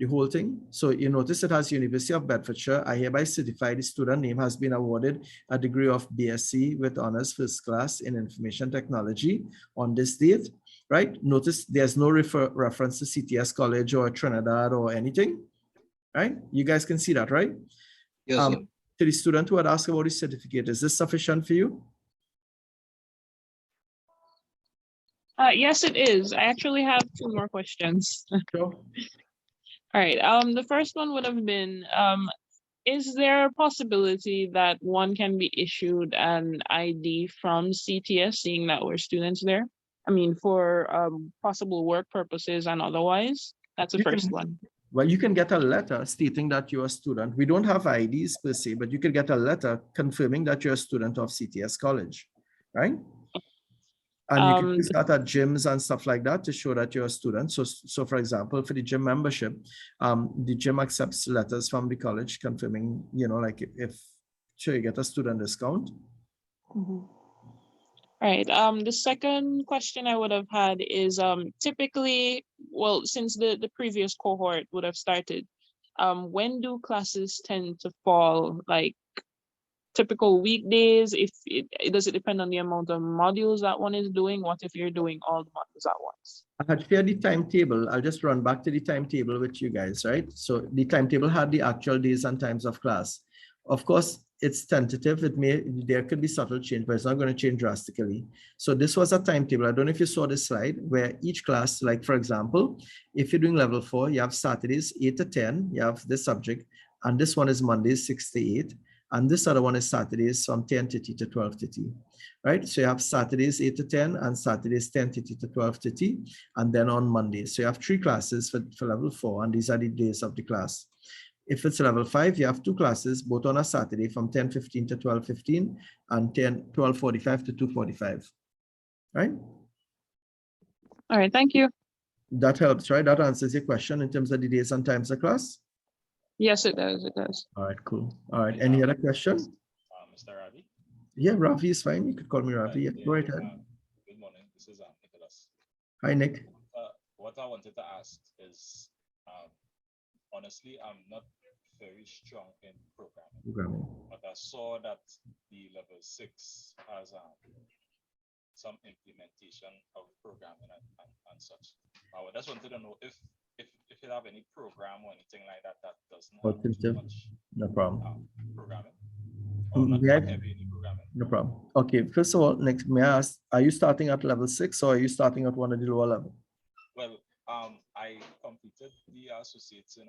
the whole thing. So you notice it has University of Bedfordshire. I hereby certify the student name has been awarded a degree of BSc with honors first class in information technology on this date, right? Notice there's no reference to CTS College or Trinidad or anything, right? You guys can see that, right? Yes, sir. To the student who had asked about the certificate, is this sufficient for you? Yes, it is. I actually have two more questions. Sure. All right. The first one would have been, is there a possibility that one can be issued an ID from CTS, seeing that we're students there? I mean, for possible work purposes and otherwise? That's the You first can- one. Well, you can get a letter stating that you're a student. We don't have IDs per se, but you could get a letter confirming that you're a student of CTS College, right? And you can use that at gyms and stuff like that to show that you're a student. So for example, for the gym membership, the gym accepts letters from the college confirming, like if sure you get a student discount. Right. The second question I would have had is typically, well, since the previous cohort would have started, when do classes tend to fall? Like typical weekdays? If does it depend on the amount of modules that one is doing? What if you're doing all the modules at once? I had shared the timetable. I'll just run back to the timetable with you guys, right? So the timetable had the actual days and times of class. Of course, it's tentative. There could be subtle change, but it's not going to change drastically. So this was a timetable. I don't know if you saw this slide where each class, like for example, if you're doing level 4, you have Saturdays 8 to 10, you have this subject, and this one is Mondays 6 to 8. And this other one is Saturdays from 10:30 to 12:30, right? So you have Saturdays 8 to 10 and Saturdays 10:30 to 12:30, and then on Mondays. So you have 3 classes for level 4, and these are the days of the class. If it's level 5, you have 2 classes, both on a Saturday from 10:15 to 12:15 and 12:45 to 2:45, right? All right, thank you. That helps, right? That answers your question in terms of the days and times of class? Yes, it does. It does. All right, cool. All right, any other question? Mr. Ravi? Yeah, Ravi is fine. You could call me Ravi. Yeah, go right ahead. Good morning. This is Nicholas. Hi, Nick. What I wanted to ask is, honestly, I'm not very strong in programming, but I saw that the level 6 has some implementation of programming and such. I just wanted to know if you have any program or anything like that that does not have too much no problem. programming. Or not heavy any programming. No problem. Okay, first of all, next, may I ask, are you starting at level 6 or are you starting at one of the lower level? Well, I completed the associates in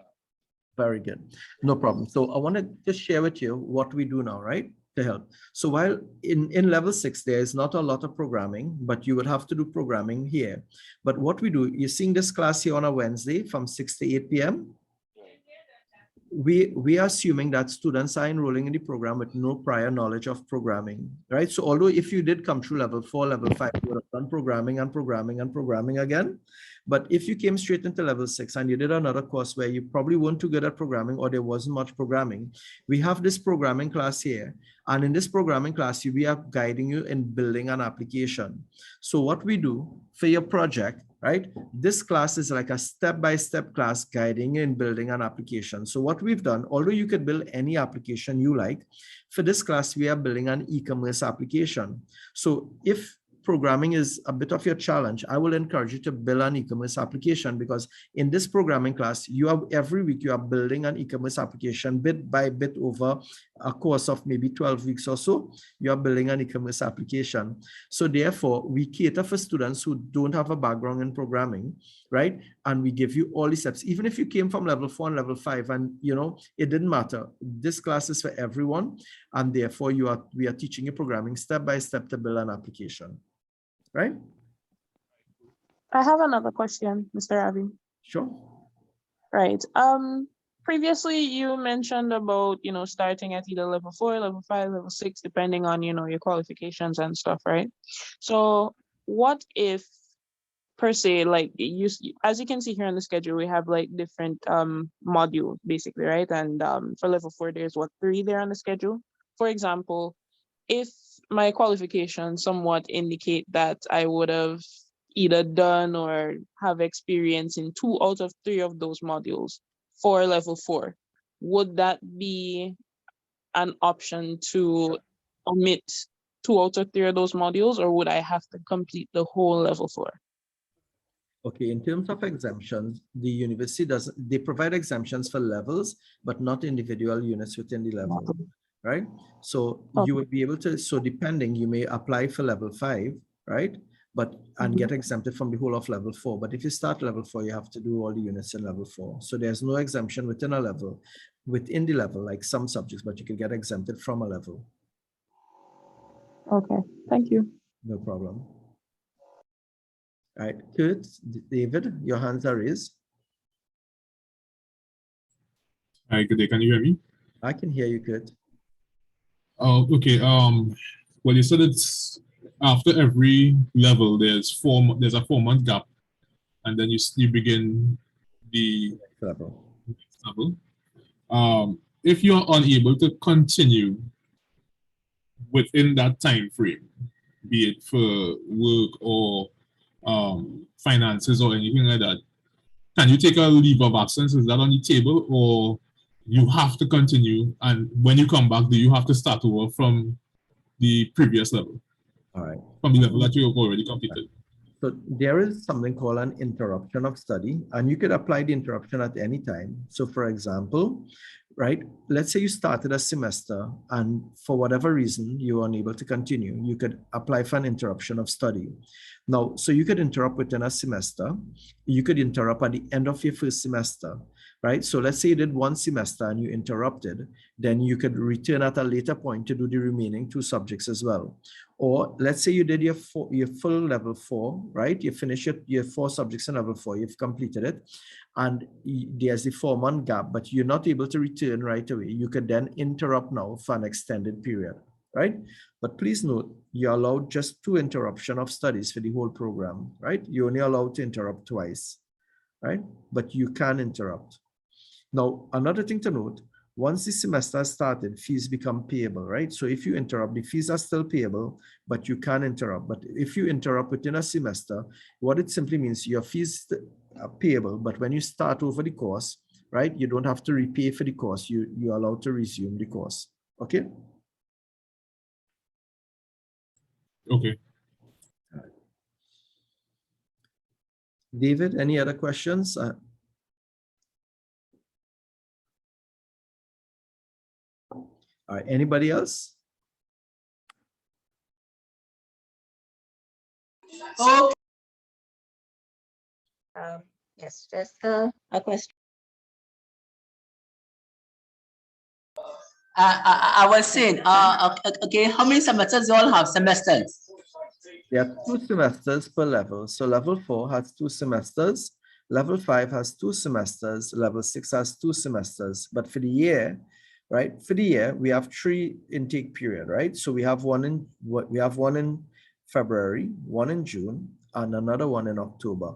Very good. No problem. So I want to just share with you what we do now, right? To help. So while in level 6, there is not a lot of programming, but you would have to do programming here. But what we do, you're seeing this class here on a Wednesday from 6 to 8 p.m. We are assuming that students are enrolling in the program with no prior knowledge of programming, right? So although if you did come through level 4, level 5, you would have done programming and programming and programming again. But if you came straight into level 6 and you did another course where you probably weren't too good at programming or there wasn't much programming, we have this programming class here. And in this programming class, we are guiding you in building an application. So what we do for your project, right? This class is like a step-by-step class guiding you in building an application. So what we've done, although you could build any application you like, for this class, we are building an e-commerce application. So if programming is a bit of your challenge, I will encourage you to build an e-commerce application, because in this programming class, every week you are building an e-commerce application bit by bit over a course of maybe 12 weeks or so. You are building an e-commerce application. So therefore, we cater for students who don't have a background in programming, right? And we give you all the steps. Even if you came from level 4 and level 5 and it didn't matter. This class is for everyone. And therefore, we are teaching you programming step by step to build an application. Right? I have another question, Mr. Ravi. Sure. Right. Previously you mentioned about, starting at either level 4, level 5, level 6, depending on, your qualifications and stuff, right? So what if per se, like as you can see here on the schedule, we have like different modules basically, right? And for level 4, there's 3 there on the schedule. For example, if my qualifications somewhat indicate that I would have either done or have experience in 2 out of 3 of those modules for level 4, would that be an option to omit 2 out of 3 of those modules, or would I have to complete the whole level 4? Okay, in terms of exemptions, the university they provide exemptions for levels, but not individual units within the level, right? So you would be able to, so depending, you may apply for level 5, right? But, and get exempted from the whole of level 4. But if you start level 4, you have to do all the units in level 4. So there's no exemption within a level, within the level, like some subjects, but you can get exempted from a level. Okay, thank you. No problem. All right, Kurt, David, your hands are raised. Hi, good day. Can you hear me? I can hear you, Kurt. Oh, okay. Well, you said it's after every level, there's a 4-month gap, and then you begin the level. next level. If you're unable to continue within that time frame, be it for work or finances or anything like that, can you take a leave of absence? Is that on the table, or you have to continue? And when you come back, do you have to start over from the previous level? All right. From the level that you have already completed? So there is something called an interruption of study, and you could apply the interruption at any time. So for example, right, let's say you started a semester and for whatever reason, you were unable to continue, you could apply for an interruption of study. Now, so you could interrupt within a semester, you could interrupt at the end of your first semester, right? So let's say you did 1 semester and you interrupted, then you could return at a later point to do the remaining 2 subjects as well. Or let's say you did your full level 4, right? You finish your 4 subjects in level 4, you've completed it, and there's the 4-month gap, but you're not able to return right away. You could then interrupt now for an extended period, right? But please note, you're allowed just 2 interruption of studies for the whole program, right? You're only allowed to interrupt twice, right? But you can interrupt. Now, another thing to note, once the semester has started, fees become payable, right? So if you interrupt, the fees are still payable, but you can interrupt. But if you interrupt within a semester, what it simply means, your fees are payable, but when you start over the course, right, you don't have to repay for the course. You're allowed to resume the course, okay? Okay. David, any other questions? All right, anybody else? Okay. Yes, just a question. I was saying, okay, how many semesters do you all have? Semesters? There are 2 semesters per level. So level 4 has 2 semesters, level 5 has 2 semesters, level 6 has 2 semesters. But for the year, right? For the year, we have 3 intake period, right? So we have one in February, 1 in June, and another one in October.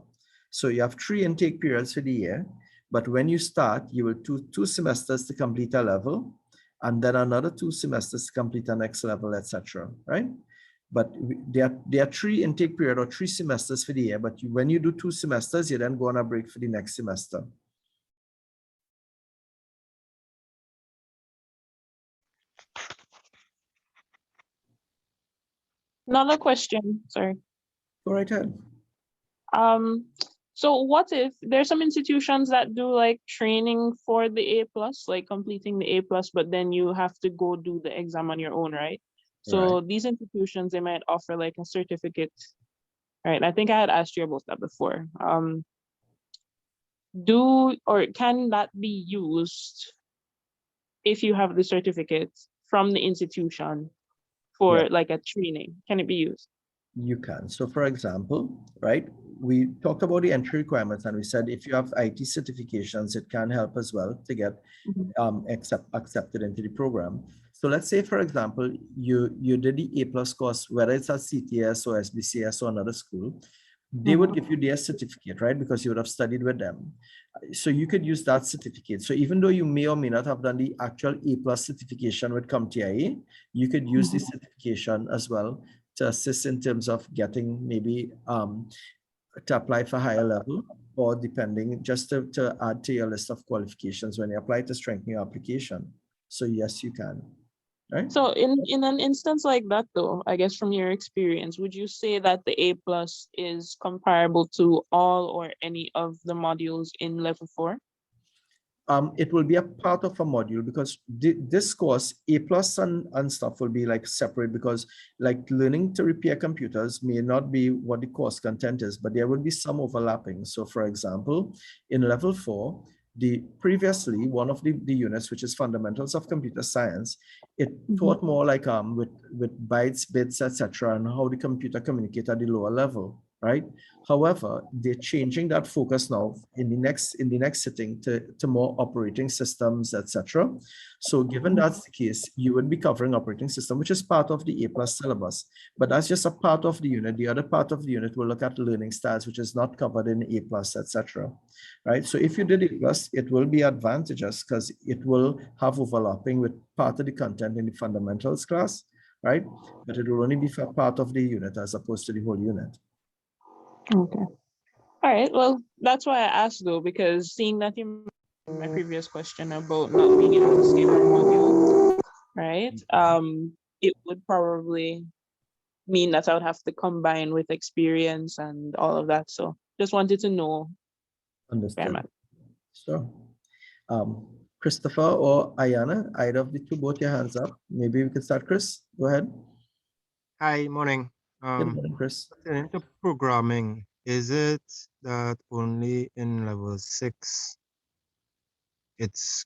So you have 3 intake periods for the year. But when you start, you will do 2 semesters to complete a level, and then another 2 semesters to complete the next level, etc. Right? But there are 3 intake period or 3 semesters for the year. But when you do 2 semesters, you then go on a break for the next semester. Another question, sorry. Go right ahead. So what if there's some institutions that do like training for the A+, like completing the A+, but then you have to go do the exam on your own, right? So these institutions, they might offer like a certificate, right? I think I had asked you about that before. Can that be used if you have the certificate from the institution for like a training? Can it be used? You can. So for example, right, we talked about the entry requirements and we said if you have IT certifications, it can help as well to get accepted into the program. So let's say, for example, you did the A+ course, whether it's at CTS or SBCS or another school, they would give you their certificate, right? Because you would have studied with them. So you could use that certificate. So even though you may or may not have done the actual A+ certification with CompTIA, you could use the certification as well to assist in terms of getting maybe to apply for higher level, or depending, just to add to your list of qualifications when you apply to strengthen your application. So yes, you can, right? So in an instance like that though, I guess from your experience, would you say that the A+ is comparable to all or any of the modules in level 4? It will be a part of a module, because this course, A+ and stuff will be like separate, because like learning to repair computers may not be what the course content is, but there will be some overlapping. So for example, in level 4, previously one of the units, which is fundamentals of computer science, it taught more like with bytes, bits, etc., and how the computer communicates at the lower level, right? However, they're changing that focus now in the next sitting to more operating systems, etc. So given that's the case, you would be covering operating system, which is part of the A+ syllabus, but that's just a part of the unit. The other part of the unit will look at learning styles, which is not covered in A+, etc. Right? So if you did A+, it will be advantageous because it will have overlapping with part of the content in the fundamentals class, right? But it will only be for part of the unit as opposed to the whole unit. Okay. All right. Well, that's why I asked though, because seeing that you mentioned my previous question about not being able to skip a module, right? It would probably mean that I would have to combine with experience and all of that. So just wanted to know. Understood. So, Christopher or Ayana, either of the two, both your hands up. Maybe we can start. Chris, go ahead. Hi, morning. Good morning, Chris. Into programming, is it that only in level 6? It's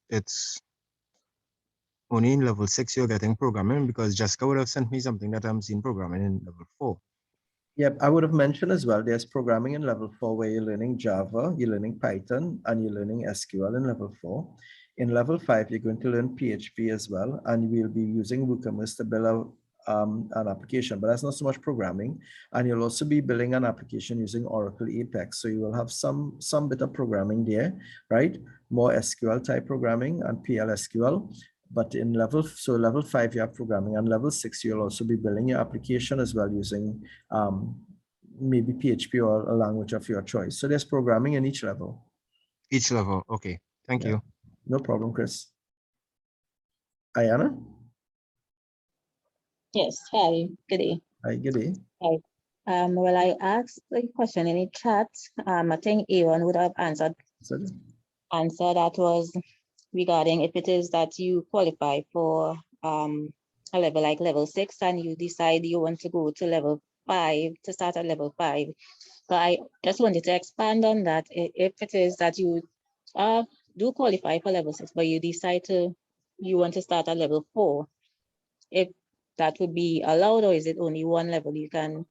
only in level 6 you're getting programming, because Jessica would have sent me something that I'm seeing programming in level 4. Yep, I would have mentioned as well, there's programming in level 4 where you're learning Java, you're learning Python, and you're learning SQL in level 4. In level 5, you're going to learn PHP as well, and we'll be using WooCommerce to build an application, but that's not so much programming. And you'll also be building an application using Oracle Apex. So you will have some bit of programming there, right? More SQL type programming and PLSQL. But in level 5, you have programming, and level 6, you'll also be building your application as well using maybe PHP or a language of your choice. So there's programming in each level. Each level, okay. Thank you. No problem, Chris. Ayana? Yes, hi, good day. Hi, good day. Hi. Well, I asked the question in the chat. I think Aaron would have answered. Answer that was regarding if it is that you qualify for a level like level 6 and you decide you want to go to level 5, to start at level 5. So I just wanted to expand on that. If it is that you do qualify for level 6, but you decide you want to start at level 4, if that would be allowed, or is it only one level you can?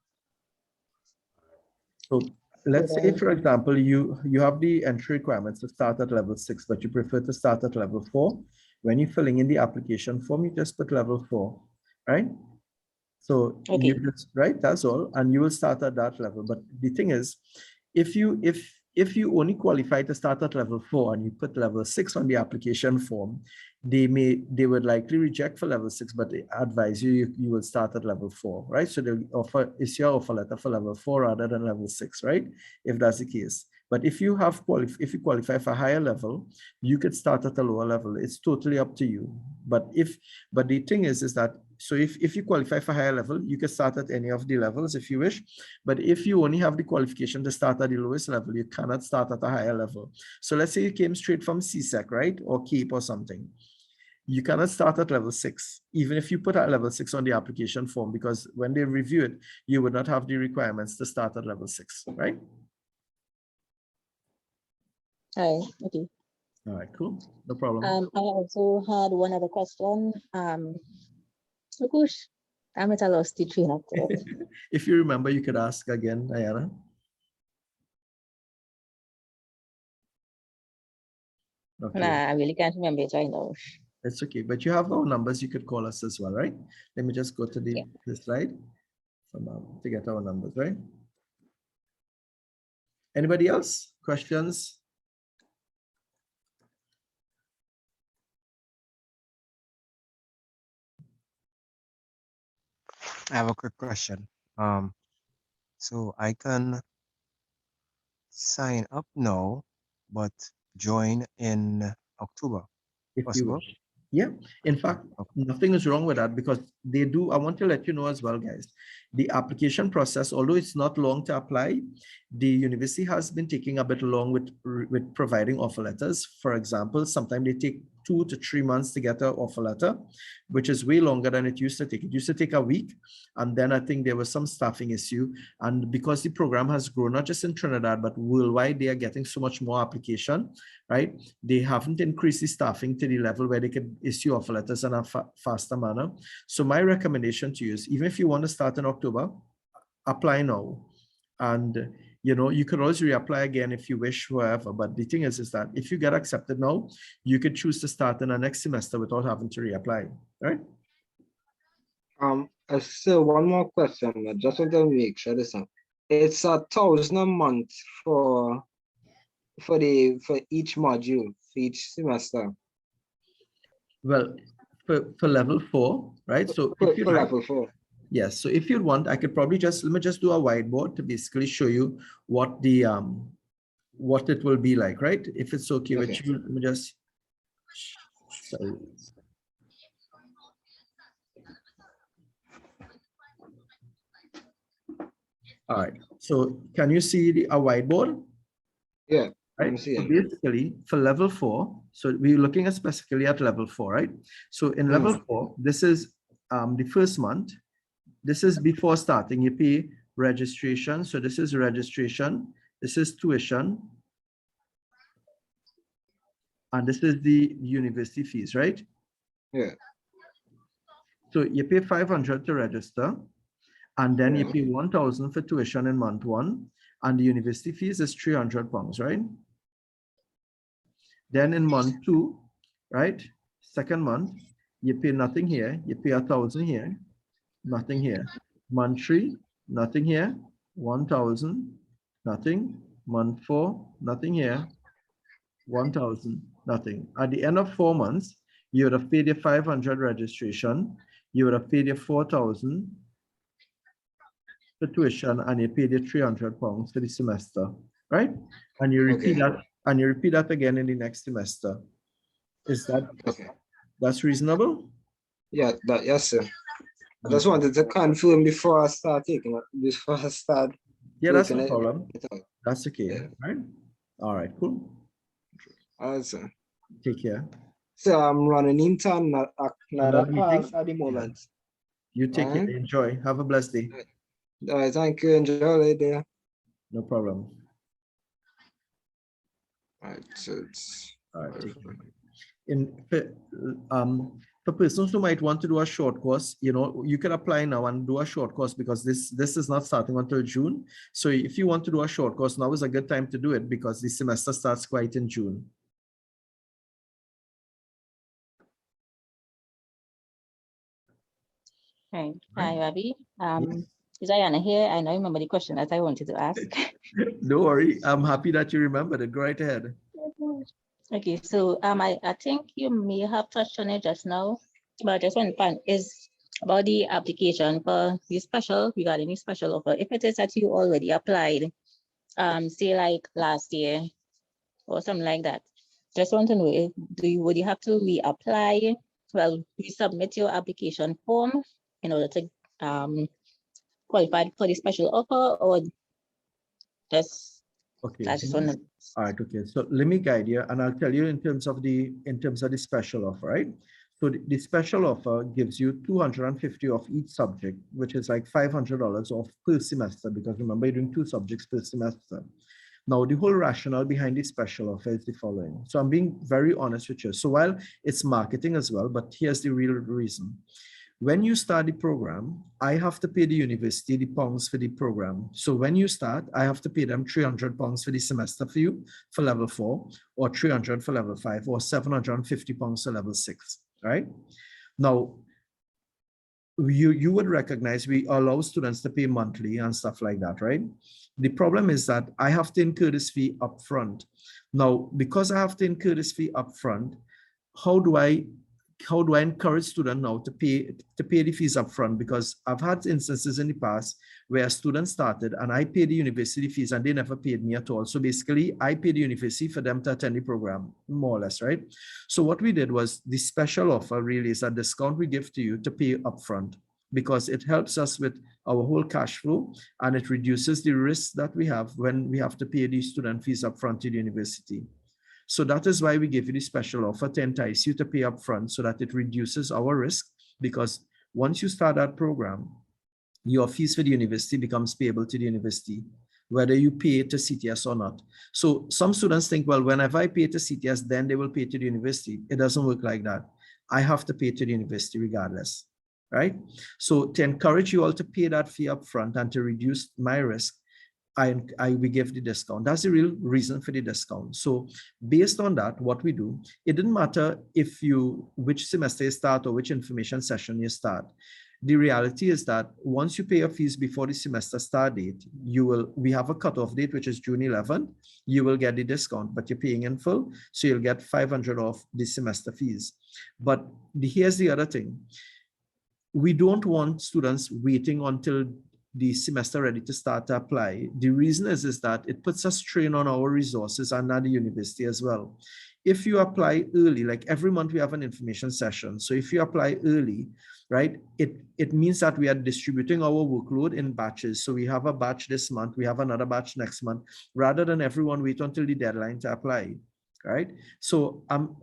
So let's say, for example, you have the entry requirements to start at level 6, but you prefer to start at level 4. When you're filling in the application form, you just put level 4, right? So you just, right, that's all, and you will start at that level. But the thing is, if you only qualify to start at level 4 and you put level 6 on the application form, they would likely reject for level 6, but they advise you will start at level 4, right? So they'll issue your offer letter for level 4 rather than level 6, right? If that's the case. But if you qualify for a higher level, you could start at a lower level. It's totally up to you. But the thing is that, so if you qualify for higher level, you can start at any of the levels if you wish. But if you only have the qualification to start at the lowest level, you cannot start at a higher level. So let's say you came straight from CSEC, right? Or CAPE or something. You cannot start at level 6, even if you put at level 6 on the application form, because when they review it, you would not have the requirements to start at level 6, right? Hi, okay. All right, cool. No problem. I also had one other question. Oh gosh, I'm at a loss to train up to it. If you remember, you could ask again, Ayana. Okay. Nah, I really can't remember it right now. It's okay, but you have our numbers. You could call us as well, right? Let me just go to the slide to get our numbers, right? Anybody else? Questions? I have a quick question. So I can sign up now, but join in October. If you Possible? wish. Yeah, in fact, nothing is wrong with that because they do. I want to let you know as well, guys. The application process, although it's not long to apply, the university has been taking a bit long with providing offer letters. For example, sometimes they take 2 to 3 months to get an offer letter, which is way longer than it used to take. It used to take a week, and then I think there was some staffing issue. And because the program has grown, not just in Trinidad, but worldwide, they are getting so much more application, right? They haven't increased the staffing to the level where they could issue offer letters in a faster manner. So my recommendation to you is, even if you want to start in October, apply now. And you could always reapply again if you wish, whoever. But the thing is that if you get accepted now, you could choose to start in the next semester without having to reapply, right? So one more question. I just want to make sure this. It's 1,000 a month for each module, for each semester. Well, for level 4, right? So for if you like, level 4. yes. So if you want, I could probably let me just do a whiteboard to basically show you what the what it will be like, right? If it's okay with you, let me just. Sorry. All right. So can you see a whiteboard? Yeah. Right. So basically, for level 4, so we're looking at specifically at level 4, right? So in level 4, this is the first month. This is before starting. You pay registration. So this is registration. This is tuition. And this is the university fees, right? Yeah. So you pay 500 to register, and then you pay 1,000 for tuition in month 1, and the university fees is £300, right? Then in month 2, right? Second month, you pay nothing here. You pay 1,000 here, nothing here. Month 3, nothing here. 1,000, nothing. Month 4, nothing here. 1,000, nothing. At the end of 4 months, you would have paid your 500 registration. You would have paid your 4,000 for tuition, and you paid your £300 for the semester, right? And you repeat that, and you repeat that again in the next semester. Is that that's reasonable? Yeah, yes, sir. I just wanted to confirm before I start taking it, before I start. Yeah, that's no problem. That's okay, right? All right, cool. All right, sir. Take care. So I'm running into another class at the moment. You take care. Enjoy. Have a blessed day. All right, thank you. Enjoy the day. No problem. All right, so it's all right. Take care. For persons who might want to do a short course, you can apply now and do a short course because this is not starting until June. So if you want to do a short course, now is a good time to do it because the semester starts quite in June. Hi, Ravi. Is Ayana here? I know I remember the question that I wanted to ask. Don't worry. I'm happy that you remembered it. Go right ahead. Okay, so I think you may have touched on it just now, but just one point is about the application for the special, regarding the special offer. If it is that you already applied, say like last year or something like that, just want to know if would you have to reapply? Well, resubmit your application form in order to qualify for the special offer, or just okay. I just want to. All right, okay. So let me guide you, and I'll tell you in terms of the special offer, right? So the special offer gives you 250 of each subject, which is like $500 off per semester, because remember you're doing 2 subjects per semester. Now, the whole rationale behind the special offer is the following. So I'm being very honest with you. So while it's marketing as well, but here's the real reason. When you start the program, I have to pay the university the pounds for the program. So when you start, I have to pay them £300 for the semester for you for level 4, or 300 for level 5, or £750 for level 6, right? Now, you would recognize we allow students to pay monthly and stuff like that, right? The problem is that I have to incur this fee upfront. Now, because I have to incur this fee upfront, how do I encourage students now to pay the fees upfront? Because I've had instances in the past where students started and I paid the university fees and they never paid me at all. So basically, I paid the university for them to attend the program, more or less, right? So what we did was the special offer really is a discount we give to you to pay upfront, because it helps us with our whole cash flow and it reduces the risk that we have when we have to pay the student fees upfront to the university. So that is why we give you the special offer to entice you to pay upfront so that it reduces our risk, because once you start that program, your fees for the university becomes payable to the university, whether you pay it to CTS or not. So some students think, well, whenever I pay to CTS, then they will pay to the university. It doesn't work like that. I have to pay to the university regardless, right? So to encourage you all to pay that fee upfront and to reduce my risk, we give the discount. That's the real reason for the discount. So based on that, what we do, it didn't matter which semester you start or which information session you start. The reality is that once you pay your fees before the semester start date, we have a cutoff date, which is June 11th. You will get the discount, but you're paying in full. So you'll get $500 off the semester fees. But here's the other thing. We don't want students waiting until the semester ready to start to apply. The reason is that it puts a strain on our resources and at the university as well. If you apply early, like every month we have an information session. So if you apply early, right, it means that we are distributing our workload in batches. So we have a batch this month, we have another batch next month, rather than everyone wait until the deadline to apply, right? So I'm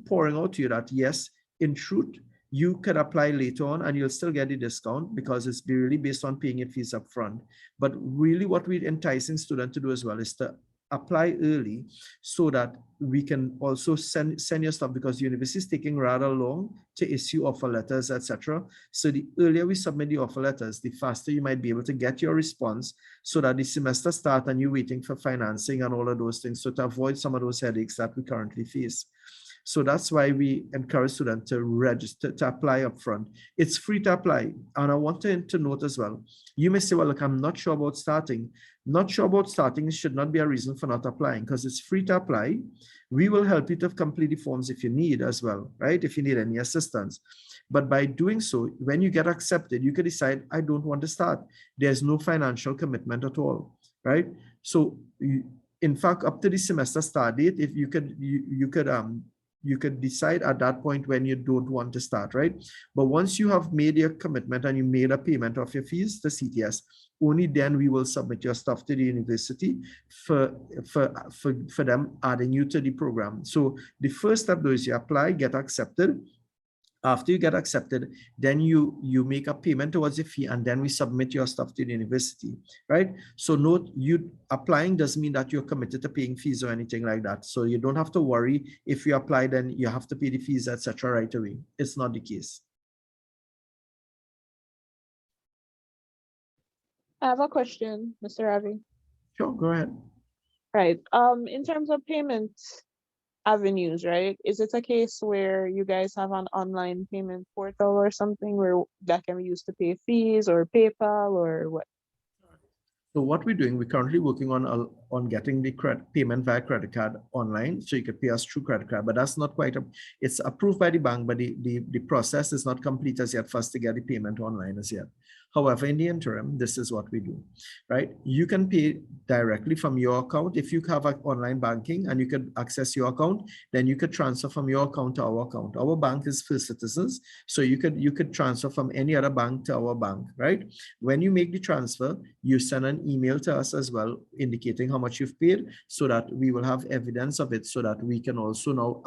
pouring out to you that yes, in truth, you could apply later on and you'll still get the discount because it's really based on paying your fees up front. But really what we're enticing students to do as well is to apply early so that we can also send your stuff, because the university is taking rather long to issue offer letters, etc. So the earlier we submit the offer letters, the faster you might be able to get your response so that the semester starts and you're waiting for financing and all of those things. So to avoid some of those headaches that we currently face. So that's why we encourage students to register, to apply upfront. It's free to apply. And I want to note as well, you may say, well, look, I'm not sure about starting. Not sure about starting should not be a reason for not applying, because it's free to apply. We will help you to complete the forms if you need as well, right? If you need any assistance. But by doing so, when you get accepted, you can decide, I don't want to start. There's no financial commitment at all, right? So in fact, up to the semester start date, if you could decide at that point when you don't want to start, right? But once you have made your commitment and you made a payment of your fees to CTS, only then we will submit your stuff to the university for them adding you to the program. So the first step though is you apply, get accepted. After you get accepted, then you make a payment towards the fee, and then we submit your stuff to the university, right? So note, you applying doesn't mean that you're committed to paying fees or anything like that. So you don't have to worry if you apply, then you have to pay the fees, etc. right away. It's not the case. I have a question, Mr. Ravi. Sure, go ahead. Right. In terms of payment avenues, right? Is it a case where you guys have an online payment portal or something where that can be used to pay fees, or PayPal, or what? So what we're doing, we're currently working on getting the payment via credit card online, so you can pay us through credit card, but that's not quite it's approved by the bank, but the process is not complete as yet for us to get the payment online as yet. However, in the interim, this is what we do, right? You can pay directly from your account. If you have an online banking and you can access your account, then you could transfer from your account to our account. Our bank is First Citizens, so you could transfer from any other bank to our bank, right? When you make the transfer, you send an email to us as well, indicating how much you've paid, so that we will have evidence of it, so that we can also now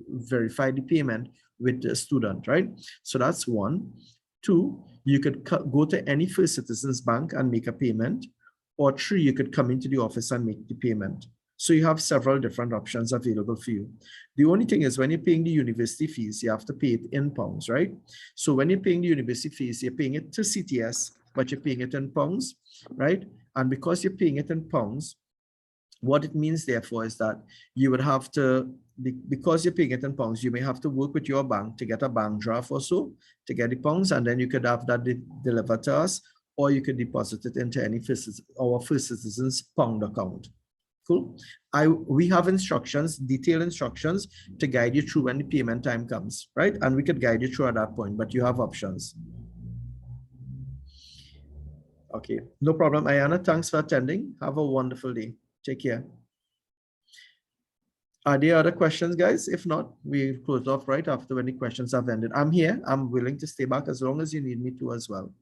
verify the payment with the student, right? So that's one. Two, you could go to any First Citizens bank and make a payment, or three, you could come into the office and make the payment. So you have several different options available for you. The only thing is, when you're paying the university fees, you have to pay it in pounds, right? So when you're paying the university fees, you're paying it to CTS, but you're paying it in pounds, right? And because you're paying it in pounds, what it means, therefore, is that you would have to because you're paying it in pounds, you may have to work with your bank to get a bank draft or so to get the pounds, and then you could have that delivered to us, or you could deposit it into any our First Citizens pound account. Cool. We have instructions, detailed instructions to guide you through when the payment time comes, right? And we could guide you through at that point, but you have options. Okay, no problem. Ayana, thanks for attending. Have a wonderful day. Take care. Are there other questions, guys? If not, we close off right after when the questions have ended. I'm here. I'm willing to stay back as long as you need me to as well.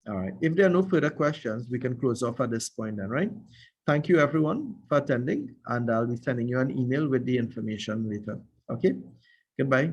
All right. If there are no further questions, we can close off at this point then, right? Thank you, everyone, for attending, and I'll be sending you an email with the information later. Okay. Goodbye.